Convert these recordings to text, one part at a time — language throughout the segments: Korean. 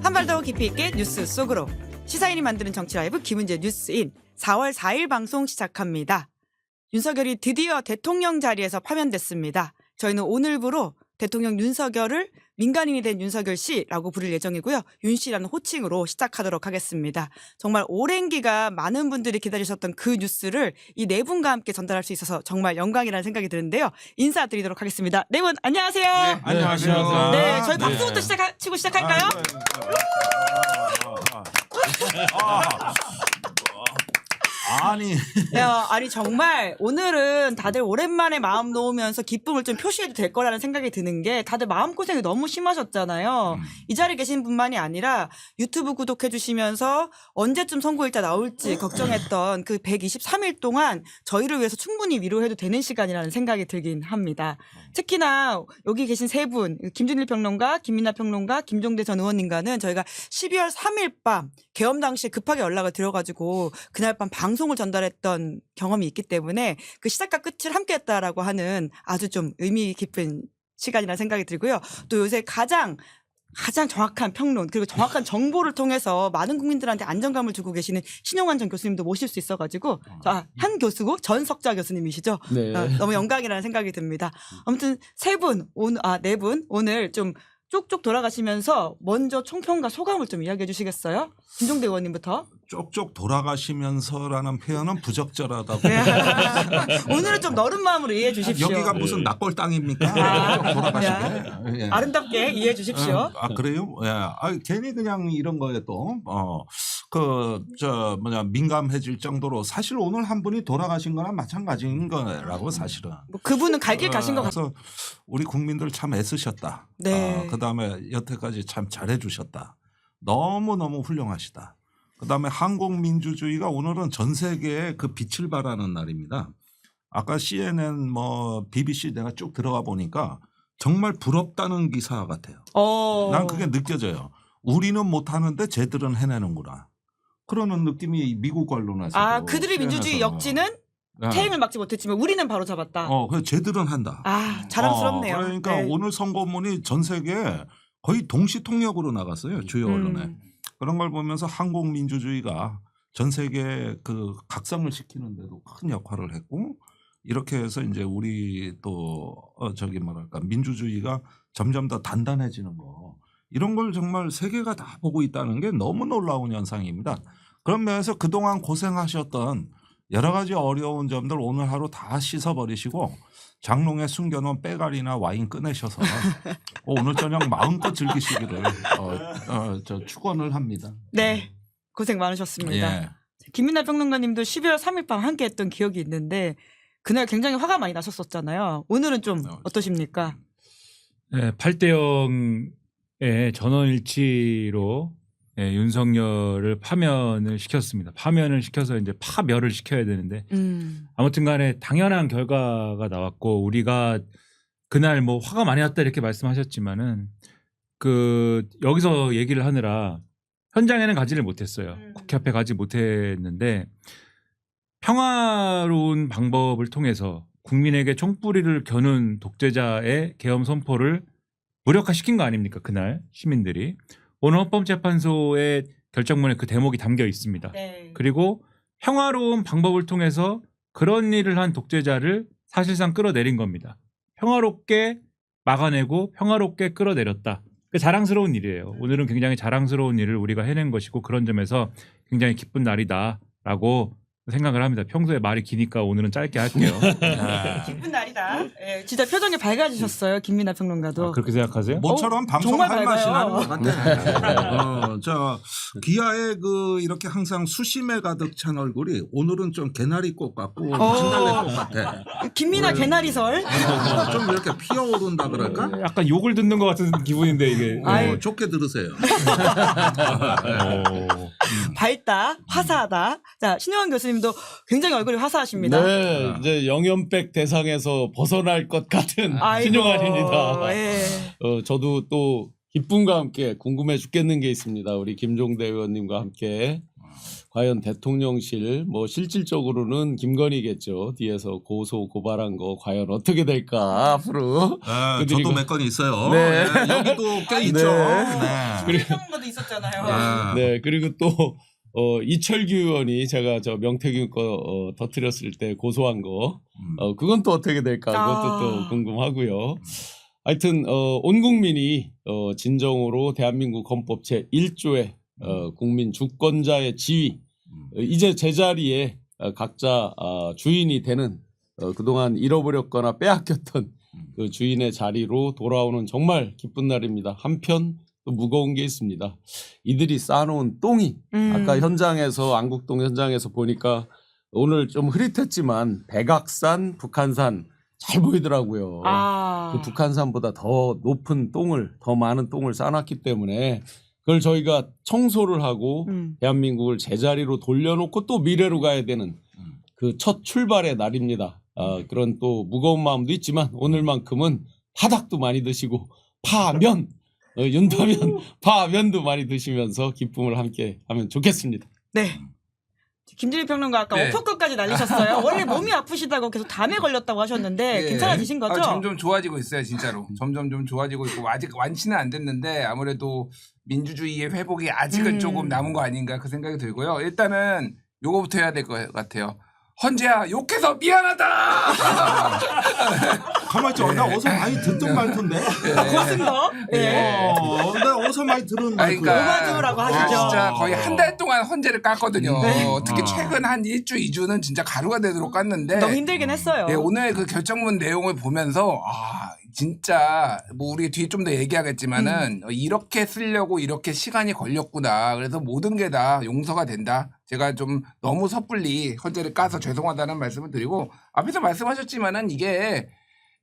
한 발 더 깊이 있게 뉴스 속으로 시사인이 만드는 정치 라이브 김은재 뉴스인 4월 4일 방송 시작합니다. 윤석열이 드디어 대통령 자리에서 파면됐습니다. 저희는 오늘부로 대통령 윤석열을 민간인이 된 윤석열 씨라고 부를 예정이고요. 윤 씨라는 호칭으로 시작하도록 하겠습니다. 정말 오랜 기간 많은 분들이 기다리셨던 그 뉴스를 이 네 분과 함께 전달할 수 있어서 정말 영광이라는 생각이 드는데요. 인사드리도록 하겠습니다. 네 분 안녕하세요. 네, 안녕하세요. 네, 저희 박수부터 치고 시작할까요? 아니 정말 오늘은 다들 오랜만에 마음 놓으면서 기쁨을 좀 표시해도 될 거라는 생각이 드는 게 다들 마음고생이 너무 심하셨잖아요. 이 자리에 계신 분만이 아니라 유튜브 구독해 주시면서 언제쯤 선거일자 나올지 걱정했던 그 123일 동안 저희를 위해서 충분히 위로해도 되는 시간이라는 생각이 들긴 합니다. 특히나 여기 계신 세 분, 김준일 평론가, 김민아 평론가, 김종대 전 의원님과는 저희가 12월 3일 밤 계엄 당시에 급하게 연락을 드려가지고 그날 밤 방송을 전달했던 경험이 있기 때문에 그 시작과 끝을 함께했다라고 하는 아주 좀 의미 깊은 시간이라는 생각이 들고요. 또 요새 가장 정확한 평론 그리고 정확한 정보를 통해서 많은 국민들한테 안정감을 주고 계시는 신용환 전 교수님도 모실 수 있어가지고 한 교수고 전석자 교수님이시죠. 네. 너무 영광이라는 생각이 듭니다. 아무튼 네 분 오늘 좀 쪽쪽 돌아가시면서 먼저 총평과 소감을 좀 이야기해 주시겠어요? 김종대 의원님부터. 쪽쪽 돌아가시면서라는 표현은 부적절하다고. 오늘은 좀 너른 마음으로 이해해 주십시오. 여기가 무슨 낙골 땅입니까? 쪽 돌아가시게. 예. 아름답게 이해해 주십시오. 그래요? 예. 괜히 그냥 이런 거에 또 민감해질 정도로 사실 오늘 한 분이 돌아가신 거랑 마찬가지인 거라고 사실은. 뭐 그분은 갈 길 가신 것 같아요. 그래서 우리 국민들 참 애쓰셨다. 네. 그다음에 여태까지 참 잘해주셨다. 너무너무 훌륭하시다. 그다음에 한국민주주의가 오늘은 전 세계에 그 빛을 발하는 날입니다. 아까 CNN BBC 내가 쭉 들어가 보니까 정말 부럽다는 기사 같아요. 난 그게 느껴져요. 우리는 못하는데 쟤들은 해내는구나. 그러는 느낌이 미국 언론에서. 그들의 민주주의 역지는 태행을 막지 못했지만 우리는 바로 잡았다. 그래서 쟤들은 한다. 자랑스럽네요. 그러니까 네. 오늘 선거문이 전 세계에 거의 동시 통역으로 나갔어요. 주요 언론에. 그런 걸 보면서 한국 민주주의가 전 세계에 그 각성을 시키는데도 큰 역할을 했고 이렇게 해서 이제 우리 또 민주주의가 점점 더 단단해지는 거 이런 걸 정말 세계가 다 보고 있다는 게 너무 놀라운 현상입니다. 그런 면에서 그동안 고생하셨던 여러 가지 어려운 점들 오늘 하루 다 씻어버리시고 장롱에 숨겨놓은 빼가리나 와인 꺼내셔서 오늘 저녁 마음껏 즐기시기를 축원을 합니다. 네, 고생 많으셨습니다. 예. 김민아 평론가님도 12월 3일 밤 함께했던 기억이 있는데 그날 굉장히 화가 많이 나셨었잖아요. 오늘은 좀 어떠십니까? 네, 8대 0의 전원일치로 윤석열을 파면을 시켰습니다. 파면을 시켜서 이제 파멸을 시켜야 되는데 아무튼 간에 당연한 결과가 나왔고 우리가 그날 뭐 화가 많이 났다 이렇게 말씀하셨지만은 여기서 얘기를 하느라 현장에는 가지를 못했어요. 국회 앞에 가지 못했는데 평화로운 방법을 통해서 국민에게 총뿌리를 겨눈 독재자의 계엄 선포를 무력화시킨 거 아닙니까? 그날 시민들이. 오늘 헌법재판소의 결정문에 그 대목이 담겨 있습니다. 네. 그리고 평화로운 방법을 통해서 그런 일을 한 독재자를 사실상 끌어내린 겁니다. 평화롭게 막아내고 평화롭게 끌어내렸다. 자랑스러운 일이에요. 오늘은 굉장히 자랑스러운 일을 우리가 해낸 것이고 그런 점에서 굉장히 기쁜 날이다라고 생각을 합니다. 평소에 말이 기니까 오늘은 짧게 할게요. 기쁜 날이다. 네, 진짜 표정이 밝아지셨어요. 김민아 평론가도. 그렇게 생각하세요? 모처럼 정말 방송할 맛이 나는 것 밝아요. 같아. 기아의 이렇게 항상 수심에 가득 찬 얼굴이 오늘은 좀 개나리꽃 같고 진달래꽃 같아. 김민아 개나리설. 좀 이렇게 피어오른다 그럴까? 약간 욕을 듣는 것 같은 기분인데 이게. 좋게 들으세요. 밝다, 화사하다. 자, 신영환 교수님도 굉장히 얼굴이 화사하십니다. 네, 이제 영연백 대상에서 벗어날 것 같은 아이고, 신용환입니다. 예. 저도 또 기쁨과 함께 궁금해 죽겠는 게 있습니다. 우리 김종대 의원님과 함께 과연 대통령실 뭐 실질적으로는 김건희겠죠. 뒤에서 고소 고발한 거 과연 어떻게 될까 앞으로. 네, 그들이 저도 그- 몇 건 있어요. 네. 네, 여기도 꽤 있죠. 네. 그런 것도 있었잖아요. 네, 그리고 또 이철규 의원이 제가 저 명태균 거 터뜨렸을 때 고소한 거, 그건 또 어떻게 될까? 그것도 또 궁금하고요. 하여튼 온 국민이 진정으로 대한민국 헌법 제 1조의 국민 주권자의 지위, 이제 제자리에 각자 주인이 되는 그동안 잃어버렸거나 빼앗겼던 그 주인의 자리로 돌아오는 정말 기쁜 날입니다. 한편 또 무거운 게 있습니다. 이들이 쌓아놓은 똥이 아까 현장에서 안국동 현장에서 보니까 오늘 좀 흐릿했지만 백악산, 북한산 잘 보이더라고요. 그 북한산보다 더 높은 똥을, 더 많은 똥을 쌓아놨기 때문에 그걸 저희가 청소를 하고 대한민국을 제자리로 돌려놓고 또 미래로 가야 되는 그 첫 출발의 날입니다. 그런 또 무거운 마음도 있지만 오늘만큼은 파닭도 많이 드시고 파면, 윤다면 파면도 많이 드시면서 기쁨을 함께 하면 좋겠습니다. 네. 김진일 평론가 아까 네. 오퍼컷까지 날리셨어요. 원래 몸이 아프시다고 계속 담에 걸렸다고 하셨는데 예. 괜찮아지신 거죠? 점점 좋아지고 있어요, 진짜로. 점점 좀 좋아지고 있고 아직 완치는 안 됐는데 아무래도 민주주의의 회복이 아직은 조금 남은 거 아닌가 그 생각이 들고요. 일단은 요거부터 해야 될 것 같아요. 헌재야 욕해서 미안하다. 가만히 있어. 나 어서 많이 듣던 말투인데. 고맙습니다. 예. 나 어서 많이 들은 말투야. 그러니까 오마주라고 하시죠. 진짜 거의 한 달 동안 헌재를 깠거든요. 네. 특히 최근 한 1주, 2주는 진짜 가루가 되도록 깠는데 너무 힘들긴 했어요. 네, 오늘 그 결정문 내용을 보면서 진짜 뭐 우리 뒤에 좀 더 얘기하겠지만은 이렇게 쓰려고 이렇게 시간이 걸렸구나. 그래서 모든 게 다 용서가 된다. 제가 좀 너무 섣불리 헌재를 까서 죄송하다는 말씀을 드리고 앞에서 말씀하셨지만은 이게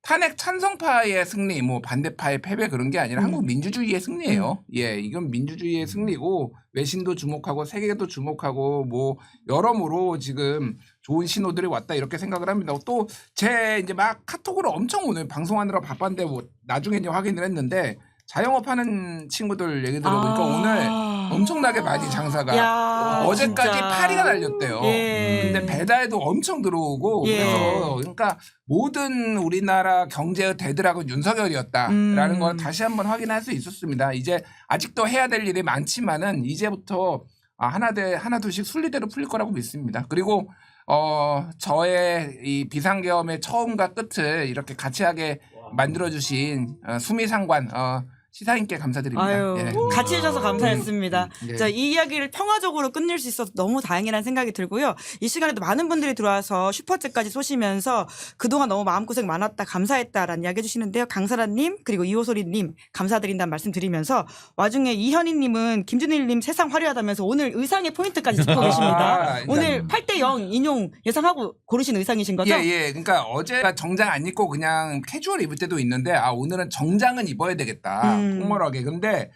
탄핵 찬성파의 승리, 뭐 반대파의 패배 그런 게 아니라 한국 민주주의의 승리예요. 예, 이건 민주주의의 승리고 외신도 주목하고 세계도 주목하고 뭐 여러모로 지금 좋은 신호들이 왔다 이렇게 생각을 합니다. 또 제 이제 막 카톡으로 엄청 오늘 방송하느라 바빴는데 뭐 나중에 이제 확인을 했는데 자영업 하는 친구들 얘기 들어보니까 오늘 엄청나게 많이 장사가 야, 어제까지 진짜. 파리가 날렸대요. 예. 근데 배달도 엄청 들어오고 예. 그래서 그러니까 모든 우리나라 경제의 대드락은 윤석열이었다라는 걸 다시 한번 확인할 수 있었습니다. 이제 아직도 해야 될 일이 많지만은 이제부터 하나 둘씩 순리대로 풀릴 거라고 믿습니다. 그리고 저의 이 비상계엄의 처음과 끝을 이렇게 같이 하게 만들어주신 수미상관 시사인께 감사드립니다. 아유, 예. 같이 해주셔서 감사했습니다. 예. 자, 이 이야기를 평화적으로 끝낼 수 있어서 너무 다행이라는 생각이 들고요. 이 시간에도 많은 분들이 들어와서 슈퍼챗까지 쏘시면서 그동안 너무 마음고생 많았다, 감사했다라는 이야기 해주시는데요. 강사라님 그리고 이호소리님 감사드린다는 말씀 드리면서 와중에 이현희님은 김준일님 세상 화려하다면서 오늘 의상의 포인트까지 짚고 계십니다. 오늘 8대0 인용 예상하고 고르신 의상이신 거죠? 예. 그러니까 어제가 정장 안 입고 그냥 캐주얼 입을 때도 있는데 오늘은 정장은 입어야 되겠다. 통멀하게. 근데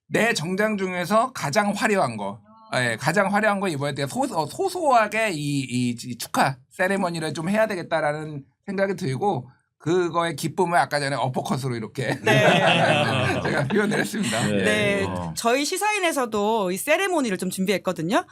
내 정장 중에서 가장 화려한 거. 예, 가장 화려한 거 입어야 돼. 소소하게 이 축하 세레머니를 좀 해야 되겠다라는 생각이 들고 그거의 기쁨을 아까 전에 어퍼컷으로 이렇게 제가 표현을 했습니다. 네, 저희 시사인에서도 이 세레모니를 좀 준비했거든요.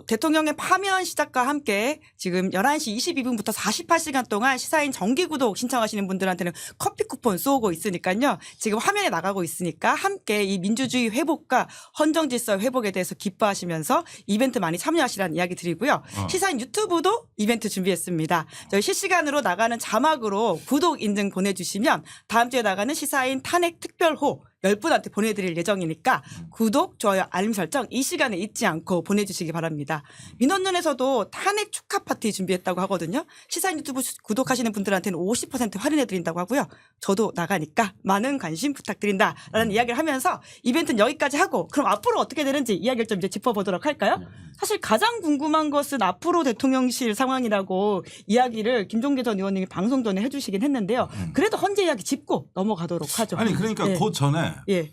대통령의 파면 시작과 함께 지금 11시 22분부터 48시간 동안 시사인 정기구독 신청하시는 분들한테는 커피 쿠폰 쏘고 있으니까요. 지금 화면에 나가고 있으니까 함께 이 민주주의 회복과 헌정질서 회복에 대해서 기뻐하시면서 이벤트 많이 참여하시라는 이야기 드리고요. 시사인 유튜브도 이벤트 준비했습니다. 저희 실시간으로 나가는 자막으로 구독 인증 보내주시면 다음 주에 나가는 시사인 탄핵 특별호 10분한테 보내드릴 예정이니까 구독, 좋아요, 알림 설정 이 시간에 잊지 않고 보내주시기 바랍니다. 민원연에서도 탄핵 축하 파티 준비했다고 하거든요. 시사인 유튜브 구독하시는 분들한테는 50% 할인해드린다고 하고요. 저도 나가니까 많은 관심 부탁드린다라는 이야기를 하면서 이벤트는 여기까지 하고 그럼 앞으로 어떻게 되는지 이야기를 좀 이제 짚어보도록 할까요? 사실 가장 궁금한 것은 앞으로 대통령실 상황이라고 이야기를 김종대 전 의원님이 방송 전에 해주시긴 했는데요. 그래도 헌재 이야기 짚고 넘어가도록 하죠. 아니 그러니까 네. 그 전에 예.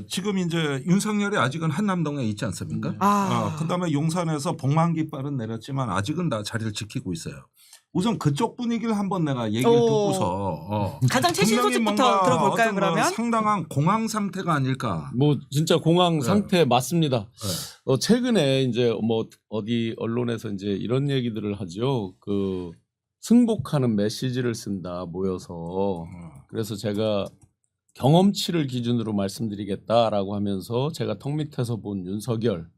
지금 이제 윤석열이 아직은 한남동에 있지 않습니까? 아. 그다음에 용산에서 복만깃발은 내렸지만 아직은 다 자리를 지키고 있어요. 우선 그쪽 분위기를 한번 내가 얘기를 오. 듣고서 가장 최신 분명히 소식부터 뭔가 들어볼까요, 어떤 그러면? 상당한 공황 상태가 아닐까. 뭐 진짜 공황 네. 상태 맞습니다. 네. 최근에 이제 뭐 어디 언론에서 이제 이런 얘기들을 하죠. 그 승복하는 메시지를 쓴다 모여서. 그래서 제가 경험치를 기준으로 말씀드리겠다라고 하면서 제가 턱 밑에서 본 윤석열,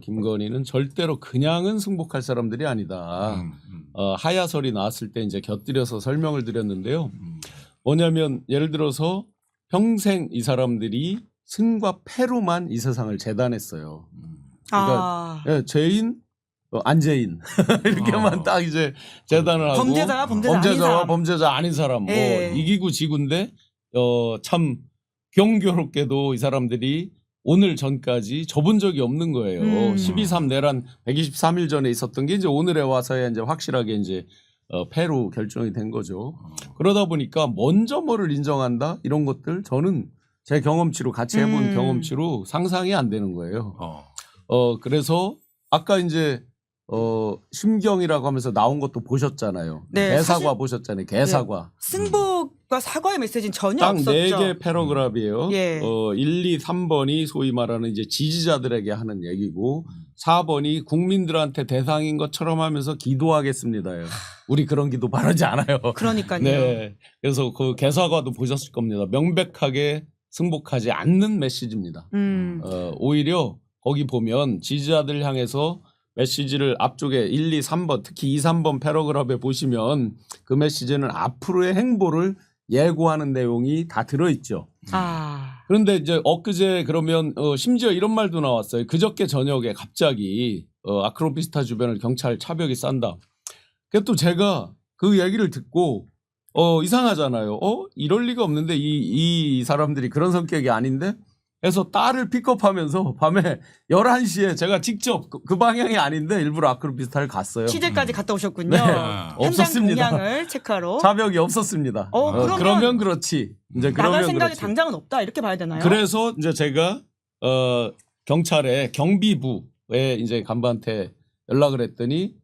김건희는 절대로 그냥은 승복할 사람들이 아니다. 하야설이 나왔을 때 이제 곁들여서 설명을 드렸는데요. 뭐냐면 예를 들어서 평생 이 사람들이 승과 패로만 이 세상을 재단했어요. 아. 예, 죄인, 안죄인 이렇게만 딱 이제 재단을 하고 범죄자와 범죄자 아닌 범죄자와 사람. 범죄자 아닌 사람 뭐 예. 이기고 지구인데 참 경교롭게도 이 사람들이 오늘 전까지 접은 적이 없는 거예요. 12.3 내란 123일 전에 있었던 게 이제 오늘에 와서야 이제 확실하게 이제 패로 결정이 된 거죠. 그러다 보니까 먼저 뭐를 인정한다 이런 것들 저는 제 경험치로 같이 해본 경험치로 상상이 안 되는 거예요. 그래서 아까 이제 심경이라고 하면서 나온 것도 보셨잖아요. 네, 개사과 사실- 보셨잖아요. 개사과. 승복과 사과의 메시지는 전혀 딱 없었죠. 4개 패러그래프예요. 예. 1, 2, 3번이 소위 말하는 이제 지지자들에게 하는 얘기고 4번이 국민들한테 대상인 것처럼 하면서 기도하겠습니다요. 우리 그런 기도 바라지 않아요. 그러니까요. 네. 그래서 그 개사과도 보셨을 겁니다. 명백하게 승복하지 않는 메시지입니다. 오히려 거기 보면 지지자들 향해서 메시지를 앞쪽에 1, 2, 3번 특히 2, 3번 패러그래프에 보시면 그 메시지는 앞으로의 행보를 예고하는 내용이 다 들어있죠. 아. 그런데 이제 엊그제 그러면 심지어 이런 말도 나왔어요. 그저께 저녁에 갑자기 아크로비스타 주변을 경찰 차벽이 싼다. 그래서 또 제가 그 얘기를 듣고 이상하잖아요. 이럴 리가 없는데 이 사람들이 그런 성격이 아닌데 그래서 딸을 픽업하면서 밤에 11시에 제가 직접 그 방향이 아닌데 일부러 아크로비스타를 갔어요. 취재까지 갔다 오셨군요. 네. 현장 없었습니다. 동향을 체크하러. 차벽이 없었습니다. 그러면 그렇지. 이제 나갈 그러면 생각이 그렇지. 당장은 없다 이렇게 봐야 되나요? 그래서 이제 제가 경찰의 경비부에 이제 간부한테 연락을 했더니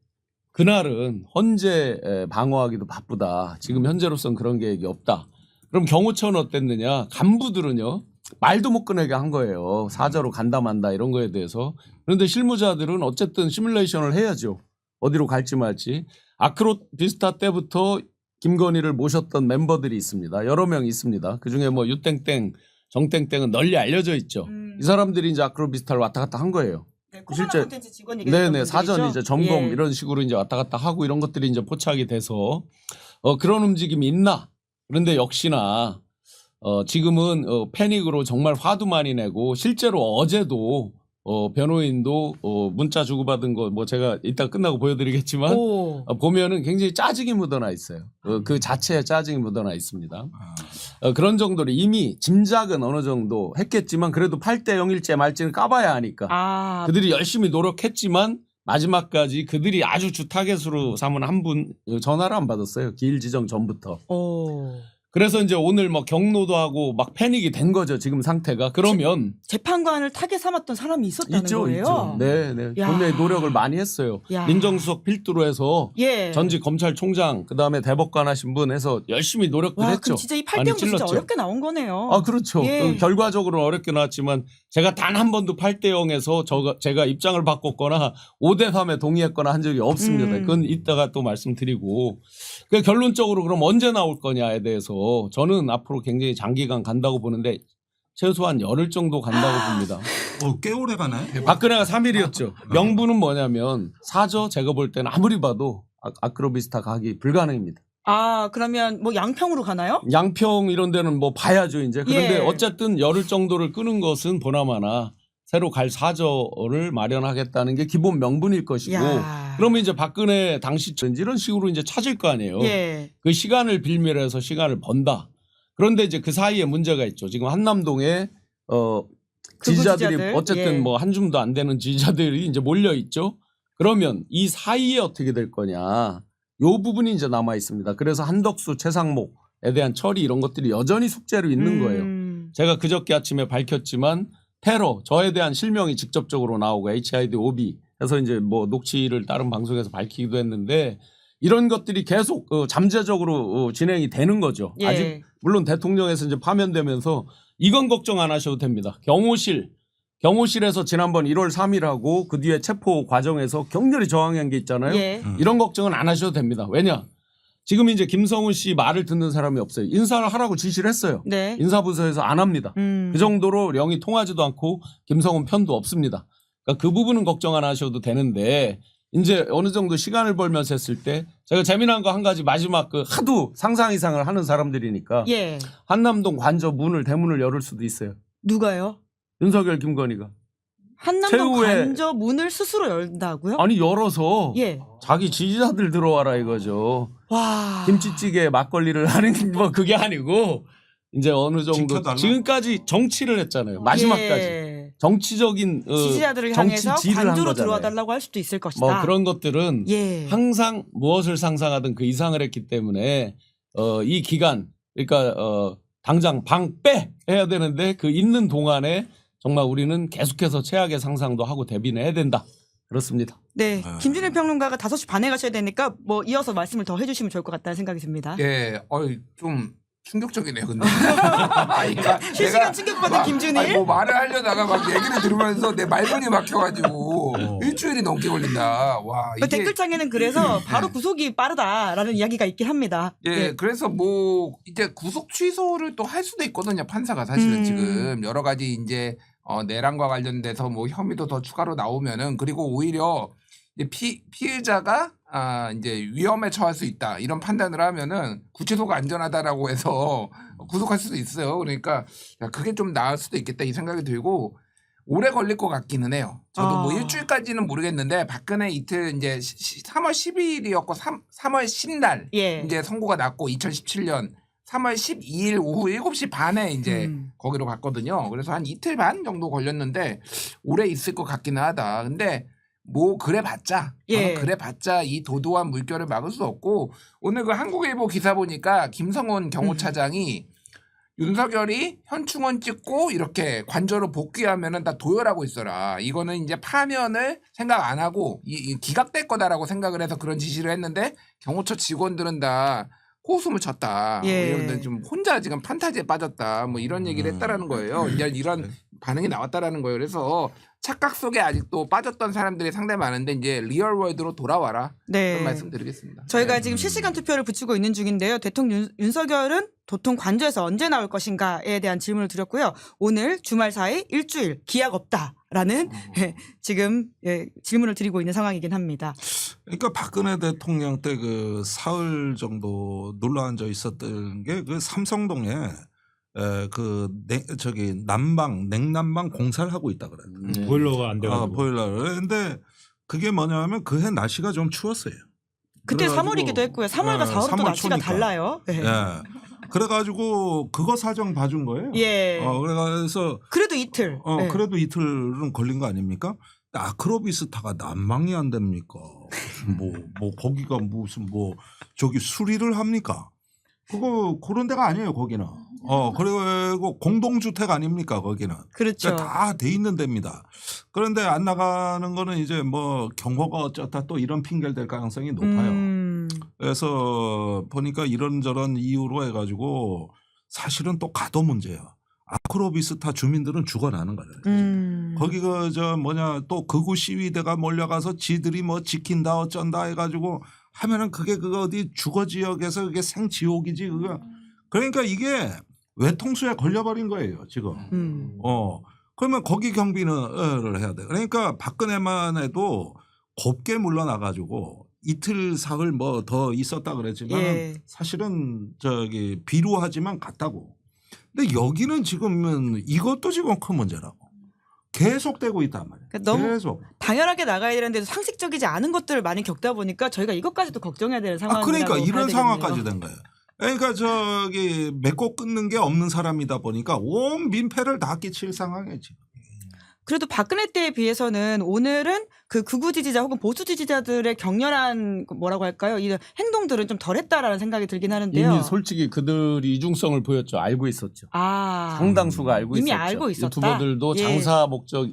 그날은 헌재 방어하기도 바쁘다. 지금 현재로서는 그런 계획이 없다. 그럼 경호처는 어땠느냐? 간부들은요. 말도 못 꺼내게 한 거예요. 사저로 간다 만다 이런 거에 대해서. 그런데 실무자들은 어쨌든 시뮬레이션을 해야죠. 어디로 갈지 말지. 아크로비스타 때부터 김건희를 모셨던 멤버들이 있습니다. 여러 명 있습니다. 그중에 뭐 유땡땡, 정땡땡은 널리 알려져 있죠. 이 사람들이 이제 아크로비스타를 왔다 갔다 한 거예요. 네, 실제- 콘텐츠 직원이 계셨던 네네 사전 분들이죠? 이제 점검 예. 이런 식으로 이제 왔다 갔다 하고 이런 것들이 이제 포착이 돼서 그런 움직임이 있나? 그런데 역시나 지금은 패닉으로 정말 화도 많이 내고 실제로 어제도 변호인도 문자 주고받은 거 뭐 제가 이따 끝나고 보여드리겠지만 오. 보면은 굉장히 짜증이 묻어나 있어요. 그 자체에 짜증이 묻어나 있습니다. 그런 정도로 이미 짐작은 어느 정도 했겠지만 그래도 8대 0일째 말지는 까봐야 하니까 아. 그들이 열심히 노력했지만 마지막까지 그들이 아주 주 타겟으로 삼은 한 분 전화를 안 받았어요. 기일 지정 전부터. 오. 그래서 이제 오늘 뭐 경로도 하고 막 패닉이 된 거죠. 지금 상태가. 그러면 재판관을 타겟 삼았던 사람이 있었다는 있죠, 거예요. 있죠. 네, 네. 야. 분명히 노력을 많이 했어요. 야. 민정수석 필두로 해서 예. 전직 검찰총장 그다음에 대법관 하신 분 해서 열심히 노력들 와, 했죠. 그럼 진짜 이 많이 8대0도 진짜 찔렀죠. 어렵게 나온 거네요. 아, 그렇죠. 예. 결과적으로 어렵게 나왔지만 제가 단 한 번도 8대 0에서 제가 입장을 바꿨거나 5대 3에 동의했거나 한 적이 없습니다. 그건 이따가 또 말씀드리고. 그러니까 결론적으로 그럼 언제 나올 거냐에 대해서 저는 앞으로 굉장히 장기간 간다고 보는데 최소한 열흘 정도 간다고 봅니다. 꽤 오래 가네. 박근혜가 3일이었죠. 명분은 뭐냐면 사저 제가 볼 때는 아무리 봐도 아크로비스타 가기 불가능입니다. 아, 그러면 뭐 양평으로 가나요? 양평 이런 데는 뭐 봐야죠 이제. 그런데 예. 어쨌든 열흘 정도를 끄는 것은 보나마나 새로 갈 사저를 마련하겠다는 게 기본 명분일 것이고 야. 그러면 이제 박근혜 당시 이런 식으로 이제 찾을 거 아니에요. 예. 그 시간을 빌미해서 시간을 번다. 그런데 이제 그 사이에 문제가 있죠. 지금 한남동에 지지자들이 지지자들? 어쨌든 예. 뭐 한 줌도 안 되는 지지자들이 이제 몰려 있죠. 그러면 이 사이에 어떻게 될 거냐. 요 부분이 이제 남아 있습니다. 그래서 한덕수, 최상목에 대한 처리 이런 것들이 여전히 숙제로 있는 거예요. 제가 그저께 아침에 밝혔지만 테러, 저에 대한 실명이 직접적으로 나오고 HID, OB 해서 이제 뭐 녹취를 다른 방송에서 밝히기도 했는데 이런 것들이 계속 잠재적으로 진행이 되는 거죠. 예. 아직 물론 대통령에서 이제 파면되면서 이건 걱정 안 하셔도 됩니다. 경호실에서 지난번 1월 3일하고 그 뒤에 체포 과정에서 격렬히 저항한 게 있잖아요. 예. 이런 걱정은 안 하셔도 됩니다. 왜냐? 지금 이제 김성훈 씨 말을 듣는 사람이 없어요. 인사를 하라고 지시를 했어요. 네. 인사부서에서 안 합니다. 그 정도로 령이 통하지도 않고 김성훈 편도 없습니다. 그러니까 그 부분은 걱정 안 하셔도 되는데 이제 어느 정도 시간을 벌면서 했을 때 제가 재미난 거 한 가지 마지막 그 하도 상상 이상을 하는 사람들이니까 예. 한남동 관저 대문을 열을 수도 있어요. 누가요? 윤석열 김건희가. 한남동 최후의- 관저 문을 스스로 열다고요? 아니 열어서 예. 자기 지지자들 들어와라 이거죠. 와. 김치찌개 막걸리를 하는 뭐 그게 아니고 이제 어느 정도 지켜달라? 지금까지 정치를 했잖아요. 마지막까지. 예. 정치적인 지지자들을 향해서 정치질을 한 관저로 거잖아요. 들어와 달라고 할 수도 있을 것이다. 뭐 그런 것들은 예. 항상 무엇을 상상하든 그 이상을 했기 때문에 이 기간 그러니까 당장 방 빼 해야 되는데 그 있는 동안에 정말 우리는 계속해서 최악의 상상도 하고 대비는 해야 된다. 그렇습니다. 네. 아. 김준일 평론가가 5시 반에 가셔야 되니까 뭐 이어서 말씀을 더 해주시면 좋을 것 같다는 생각이 듭니다. 예, 좀 충격적이네요, 근데. 아니, 그러니까 실시간 내가 충격받은 막- 김준일? 아니, 뭐 말을 하려다가 막 얘기를 들으면서 내 말문이 막혀가지고 어. 일주일이 넘게 걸린다. 와, 그 이게. 댓글창에는 그래서 바로 구속이 빠르다라는 이야기가 있긴 합니다. 예, 그래서 뭐 이제 구속 취소를 또 할 수도 있거든요, 판사가 사실은 지금 여러 가지 이제 내란과 관련돼서 뭐 혐의도 더 추가로 나오면은 그리고 오히려 이제 피해자가 이제 위험에 처할 수 있다 이런 판단을 하면은 구치소가 안전하다라고 해서 구속할 수도 있어요. 그러니까 야, 그게 좀 나을 수도 있겠다 이 생각이 들고 오래 걸릴 것 같기는 해요. 저도 뭐 일주일까지는 모르겠는데 박근혜 이틀 이제 3월 10일이었고 3월 10날 예. 이제 선고가 났고 2017년 3월 12일 오후 7시 반에 이제 거기로 갔거든요. 그래서 한 이틀 반 정도 걸렸는데 오래 있을 것 같기는 하다. 근데 뭐 그래봤자 예. 그래봤자 이 도도한 물결을 막을 수 없고 오늘 그 한국일보 기사 보니까 김성훈 경호차장이 윤석열이 현충원 찍고 이렇게 관저로 복귀하면은 다 도열하고 있어라. 이거는 이제 파면을 생각 안 하고 이 기각될 거다라고 생각을 해서 그런 지시를 했는데 경호처 직원들은 다 호수을 쳤다. 예. 이런데 좀 혼자 지금 판타지에 빠졌다. 뭐 이런 얘기를 했다라는 거예요. 이제 이런 반응이 나왔다라는 거예요. 그래서 착각 속에 아직도 빠졌던 사람들이 상당히 많은데 이제 리얼 월드로 돌아와라. 네. 그런 말씀드리겠습니다. 저희가 네. 지금 실시간 투표를 붙이고 있는 중인데요. 대통령 윤석열은 도통 관저에서 언제 나올 것인가에 대한 질문을 드렸고요. 오늘 주말 사이 일주일 기약 없다라는 지금 질문을 드리고 있는 상황이긴 합니다. 그러니까 박근혜 대통령 때 그 사흘 정도 눌러 앉아 있었던 게 그 삼성동에 냉난방 공사를 하고 있다 그래요. 보일러가 안 돼가지고. 보일러를. 근데 그게 뭐냐면 그해 날씨가 좀 추웠어요. 그때 그래가지고 3월이기도 했고요. 3월과 4월은 또 3월 날씨가 초니까. 달라요. 네. 예. 그래가지고 그거 사정 봐준 거예요. 예. 그래서 그래도 이틀. 네. 그래도 이틀은 걸린 거 아닙니까? 아크로비스타가 난방이 안 됩니까? 뭐 거기가 무슨 저기 수리를 합니까? 그런 데가 아니에요 거기는. 그리고 공동주택 아닙니까 거기는. 그렇죠. 다 돼 있는 데입니다. 그런데 안 나가는 거는 이제 뭐 경호가 어쩌다 또 이런 핑계를 댈 가능성이 높아요. 그래서 보니까 이런저런 이유로 해가지고 사실은 또 가도 문제야. 아크로비스타 주민들은 죽어나는 거예요. 거기 또 극우 시위대가 몰려가서 지들이 뭐 지킨다 어쩐다 해가지고 하면은 그게 어디 주거 지역에서 그게 생지옥이지 그거. 그러니까 이게 외통수에 걸려버린 거예요 지금. 그러면 거기 경비를 해야 돼. 그러니까 박근혜만 해도 곱게 물러나가지고 이틀 사흘 뭐 더 있었다 그랬지만 예. 사실은 비루하지만 갔다고. 근데 여기는 지금은 이것도 지금 큰 문제라고. 계속되고 있단 말이에요. 그러니까 너무 계속. 당연하게 나가야 되는데도 상식적이지 않은 것들을 많이 겪다 보니까 저희가 이것까지도 걱정해야 되는 상황이라고 그러니까 이런 봐야 상황까지 되겠네요. 된 거예요. 그러니까 맺고 끊는 게 없는 사람이다 보니까 온 민폐를 다 끼칠 상황이에요 지금. 그래도 박근혜 때에 비해서는 오늘은 그 극우 지지자 혹은 보수 지지자들의 격렬한 뭐라고 할까요? 이 행동들은 좀 덜했다라는 생각이 들긴 하는데요. 이미 솔직히 그들이 이중성을 보였죠. 알고 있었죠. 상당수가 알고 이미 있었죠. 알고 있었다? 유튜버들도 예. 장사 목적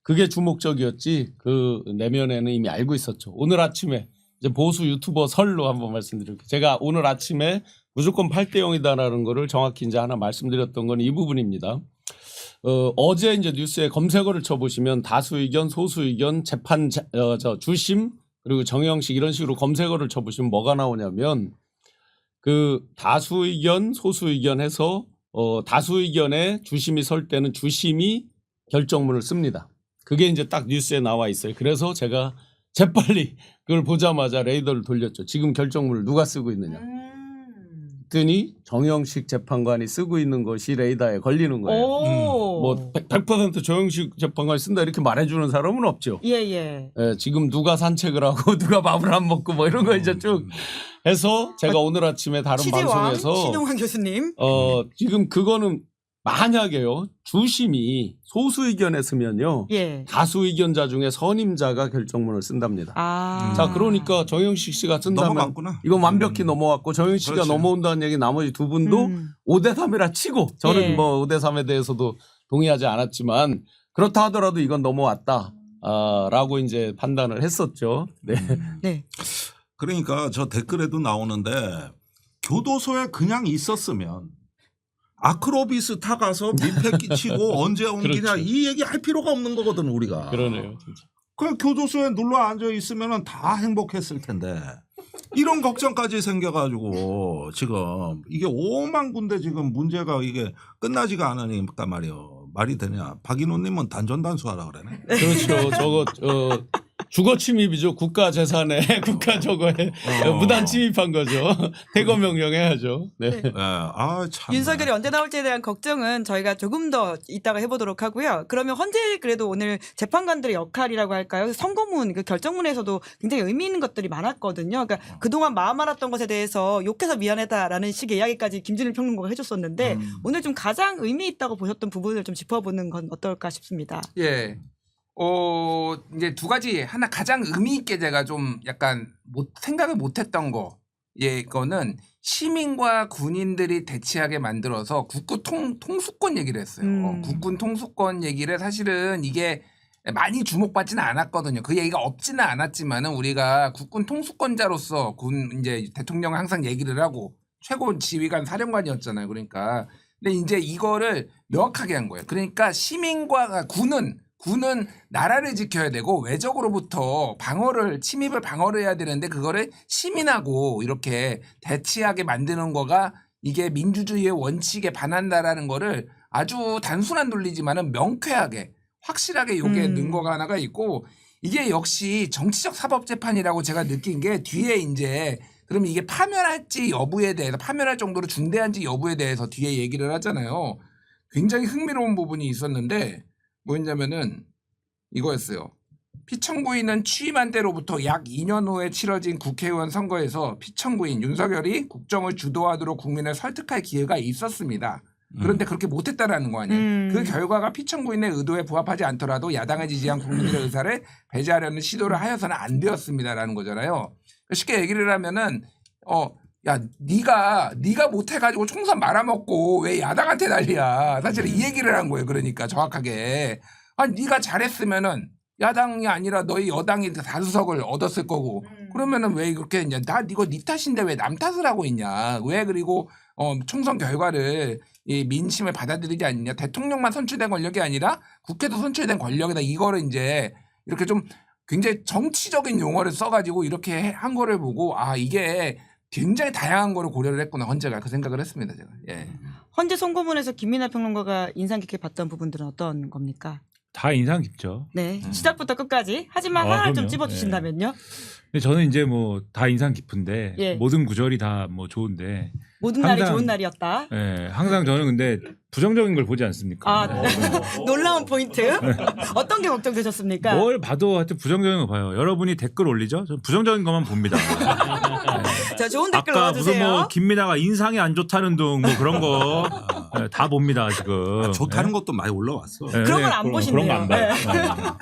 그게 주목적이었지 그 내면에는 이미 알고 있었죠. 오늘 아침에 이제 보수 유튜버 설로 한번 말씀드릴게요. 제가 오늘 아침에 무조건 8대 0이다라는 거를 정확히 이제 하나 말씀드렸던 건 이 부분입니다. 어제 이제 뉴스에 검색어를 쳐보시면 다수 의견, 소수 의견, 재판 주심 그리고 정영식 이런 식으로 검색어를 쳐보시면 뭐가 나오냐면 그 다수 의견, 소수 의견 해서 다수 의견에 주심이 설 때는 주심이 결정문을 씁니다. 그게 이제 딱 뉴스에 나와 있어요. 그래서 제가 재빨리 그걸 보자마자 레이더를 돌렸죠. 지금 결정문을 누가 쓰고 있느냐. 그랬더니 정영식 재판관이 쓰고 있는 것이 레이더에 걸리는 거예요. 뭐 100% 정영식 재판관이 쓴다 이렇게 말해주는 사람은 없죠. 예. 예, 지금 누가 산책을 하고 누가 밥을 안 먹고 뭐 이런 거 이제 쭉 해서 제가 오늘 아침에 다른 방송에서 신용환 교수님. 지금 그거는 만약에요 주심이 소수 의견에 쓰면요 예. 다수 의견자 중에 선임자가 결정문을 쓴답니다. 아. 자 그러니까 정영식 씨가 쓴다면 넘어갔구나. 이건 완벽히 넘어왔고 정영식 씨가 그렇지. 넘어온다는 얘기 나머지 두 분도 5대 3이라 치고 저는 예. 뭐 5대 3에 대해서도 동의하지 않았지만 그렇다 하더라도 이건 넘어왔다. 라고 이제 판단을 했었죠. 네. 네. 그러니까 저 댓글에도 나오는데 교도소에 그냥 있었으면 아크로비스 타가서 민폐 끼치고 언제 옮기냐 그렇죠. 이 얘기 할 필요가 없는 거거든 우리가. 그러네요, 진짜. 그 교도소에 눌러 앉아 있으면 다 행복했을 텐데 이런 걱정까지 생겨가지고 지금 이게 5만 군데 지금 문제가 이게 끝나지가 않으니까 말이요. 말이 되냐. 박인호님은 단전단수하라 그러네. 그렇죠. 저거 주거 침입이죠. 국가 재산에 국가 저거에 무단 침입한 거죠. 대거 명령해야죠. 네. 네. 참. 윤석열이 언제 나올지에 대한 걱정은 저희가 조금 더 이따가 해보도록 하고요. 그러면 헌재 그래도 오늘 재판관들의 역할이라고 할까요? 선고문, 그 결정문에서도 굉장히 의미 있는 것들이 많았거든요. 그러니까 그동안 마음 알았던 것에 대해서 욕해서 미안하다라는 식의 이야기까지 김준일 평론가가 해줬었는데 오늘 좀 가장 의미 있다고 보셨던 부분을 좀 짚어보는 건 어떨까 싶습니다. 예. 이제 두 가지 하나 가장 의미 있게 제가 좀 약간 생각을 못했던 거. 예, 이거는 시민과 군인들이 대치하게 만들어서 국군 통수권 얘기를 했어요. 국군 통수권 얘기를 사실은 이게 많이 주목받지는 않았거든요. 그 얘기가 없지는 않았지만은 우리가 국군 통수권자로서 이제 대통령은 항상 얘기를 하고 최고 지휘관 사령관이었잖아요. 그러니까 근데 이제 이거를 명확하게 한 거예요. 그러니까 시민과 군은 나라를 지켜야 되고 외적으로부터 침입을 방어를 해야 되는데 그거를 시민하고 이렇게 대치하게 만드는 거가 이게 민주주의의 원칙에 반한다라는 거를 아주 단순한 논리지만은 명쾌하게 확실하게 요게 넣은 거가 하나가 있고 이게 역시 정치적 사법재판이라고 제가 느낀 게 뒤에 이제 그러면 이게 파면할지 여부에 대해서 파면할 정도로 중대한지 여부에 대해서 뒤에 얘기를 하잖아요. 굉장히 흥미로운 부분이 있었는데 뭐였냐면은 이거였어요. 피청구인은 취임한 때로부터 약 2년 후에 치러진 국회의원 선거에서 피청구인 윤석열이 국정을 주도하도록 국민을 설득할 기회가 있었습니다. 그런데 그렇게 못했다라는 거 아니에요. 그 결과가 피청구인의 의도에 부합하지 않더라도 야당을 지지한 국민들의 의사를 배제하려는 시도를 하여서는 안 되었습니다라는 거잖아요. 쉽게 얘기를 하면은 야, 네가 못해가지고 총선 말아먹고 왜 야당한테 난리야. 사실은 이 얘기를 한 거예요. 그러니까 정확하게. 아니, 네가 잘했으면은 야당이 아니라 너희 여당이 다수석을 얻었을 거고. 그러면은 왜 그렇게 했냐. 이거 네 탓인데 왜 남 탓을 하고 있냐. 왜 그리고 총선 결과를 이 민심을 받아들이지 않느냐. 대통령만 선출된 권력이 아니라 국회도 선출된 권력이다. 이거를 이제 이렇게 좀 굉장히 정치적인 용어를 써가지고 이렇게 한 거를 보고 이게 굉장히 다양한 거를 고려를 했구나 헌재가 그 생각을 했습니다 제가. 예. 헌재 선고문에서 김민하 평론가가 인상 깊게 봤던 부분들은 어떤 겁니까? 다 인상 깊죠. 네, 시작부터 끝까지. 하지만 하나를 좀 그럼요. 찝어주신다면요. 근데 저는 이제 뭐 다 인상 깊은데 예. 모든 구절이 다 뭐 좋은데 모든 날이 항상- 좋은 날이었다. 예, 항상 저는 근데 부정적인 걸 보지 않습니까? 놀라운 포인트. 어떤 게 걱정되셨습니까? 뭘 봐도 하여튼 부정적인 거 봐요. 여러분이 댓글 올리죠? 저는 부정적인 것만 봅니다. 자, 좋은 댓글 아까 무슨 넣어주세요. 뭐 김민아가 인상이 안 좋다는 등 뭐 그런 거 다 봅니다 지금. 좋다는 것도 많이 올라왔어. 예, 그런 건 안 보신대요. 그런 거 안 봐요.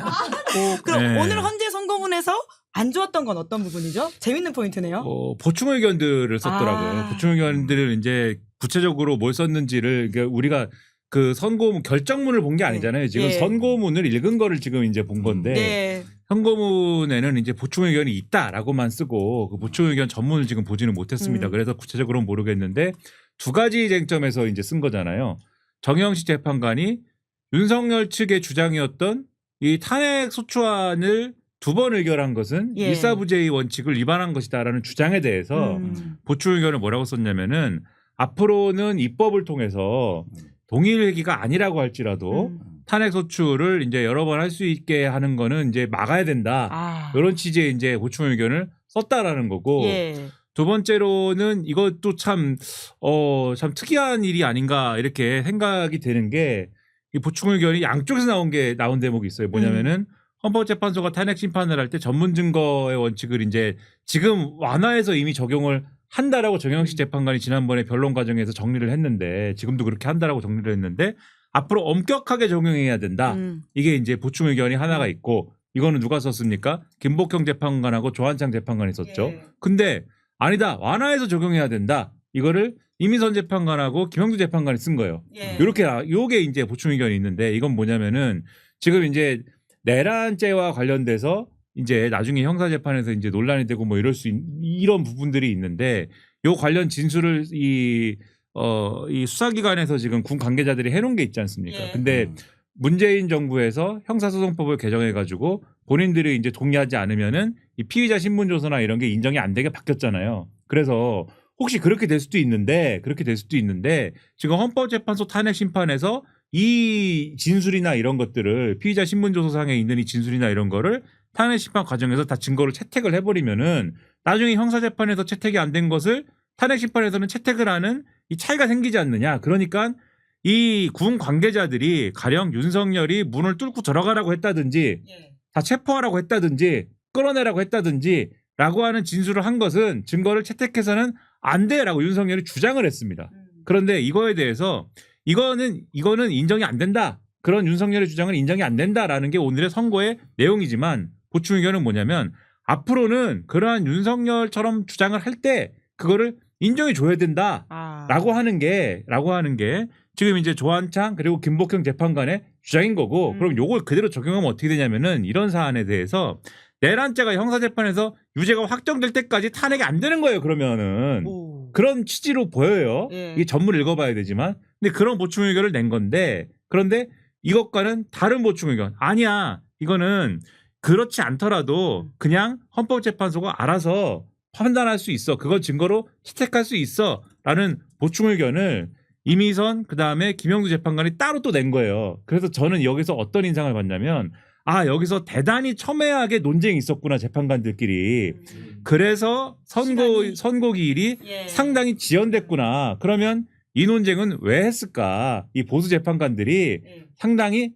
그럼 네. 오늘 헌재 선고문에서 안 좋았던 건 어떤 부분이죠? 재밌는 포인트네요. 보충 의견들을 썼더라고요. 보충 의견들을 이제 구체적으로 뭘 썼는지를 그러니까 우리가 그 선고문 결정문을 본 게 아니잖아요. 지금 예. 선고문을 읽은 거를 지금 이제 본 건데 네. 선고문에는 이제 보충 의견이 있다라고만 쓰고 그 보충 의견 전문을 지금 보지는 못했습니다. 그래서 구체적으로는 모르겠는데 두 가지 쟁점에서 이제 쓴 거잖아요. 정영식 재판관이 윤석열 측의 주장이었던 이 탄핵 소추안을 2번 의결한 것은 예. 일사부재의 원칙을 위반한 것이다라는 주장에 대해서 보충 의견을 뭐라고 썼냐면은 앞으로는 입법을 통해서 동일 회기가 아니라고 할지라도 탄핵 소추를 이제 여러 번 할 수 있게 하는 거는 이제 막아야 된다. 이런 취지의 이제 보충 의견을 썼다라는 거고 예. 두 번째로는 이것도 참 특이한 일이 아닌가 이렇게 생각이 되는 게 이 보충 의견이 양쪽에서 나온 대목이 있어요. 뭐냐면은 헌법재판소가 탄핵 심판을 할 때 전문 증거의 원칙을 이제 지금 완화해서 이미 적용을 한다라고 정영식 재판관이 지난번에 변론 과정에서 정리를 했는데 지금도 그렇게 한다라고 정리를 했는데 앞으로 엄격하게 적용해야 된다. 이게 이제 보충 의견이 하나가 있고 이거는 누가 썼습니까? 김복형 재판관하고 조한창 재판관이 썼죠. 예. 근데 아니다. 완화해서 적용해야 된다. 이거를 이민선 재판관하고 김영두 재판관이 쓴 거예요. 예. 요게 이제 보충 의견이 있는데 이건 뭐냐면은 지금 이제 내란죄와 관련돼서 이제 나중에 형사재판에서 이제 논란이 되고 뭐 이런 부분들이 있는데 요 관련 진술을 이 수사기관에서 지금 군 관계자들이 해놓은 게 있지 않습니까? 예. 근데 문재인 정부에서 형사소송법을 개정해가지고 본인들이 이제 동의하지 않으면은 이 피의자 신문조서나 이런 게 인정이 안 되게 바뀌었잖아요. 그래서 혹시 그렇게 될 수도 있는데 지금 헌법재판소 탄핵 심판에서 이 진술이나 이런 것들을 피의자 신문조서상에 있는 이 진술이나 이런 거를 탄핵 심판 과정에서 다 증거를 채택을 해버리면은 나중에 형사재판에서 채택이 안 된 것을 탄핵 심판에서는 채택을 하는 이 차이가 생기지 않느냐. 그러니까 이 군 관계자들이 가령 윤석열이 문을 뚫고 들어가라고 했다든지 예. 다 체포하라고 했다든지 끌어내라고 했다든지 라고 하는 진술을 한 것은 증거를 채택해서는 안 돼라고 윤석열이 주장을 했습니다. 그런데 이거에 대해서 이거는 인정이 안 된다. 그런 윤석열의 주장은 인정이 안 된다라는 게 오늘의 선고의 내용이지만 보충 의견은 뭐냐면 앞으로는 그러한 윤석열처럼 주장을 할 때 그거를 인정해 줘야 된다라고 하는 게 지금 이제 조한창 그리고 김복형 재판관의 주장인 거고 그럼 요걸 그대로 적용하면 어떻게 되냐면은 이런 사안에 대해서 내란죄가 형사재판에서 유죄가 확정될 때까지 탄핵이 안 되는 거예요. 그러면은 그런 취지로 보여요. 예. 이게 전문을 읽어봐야 되지만 근데 그런 보충 의견을 낸 건데 그런데 이것과는 다른 보충 의견 아니야. 이거는 그렇지 않더라도 그냥 헌법재판소가 알아서 판단할 수 있어. 그걸 증거로 채택할 수 있어. 라는 보충 의견을 이미선 그다음에 김영두 재판관이 따로 또 낸 거예요. 그래서 저는 여기서 어떤 인상을 받냐면 여기서 대단히 첨예하게 논쟁이 있었구나 재판관들끼리. 그래서 선고 기일이 예. 상당히 지연됐구나. 그러면 이 논쟁은 왜 했을까? 이 보수 재판관들이 예. 상당히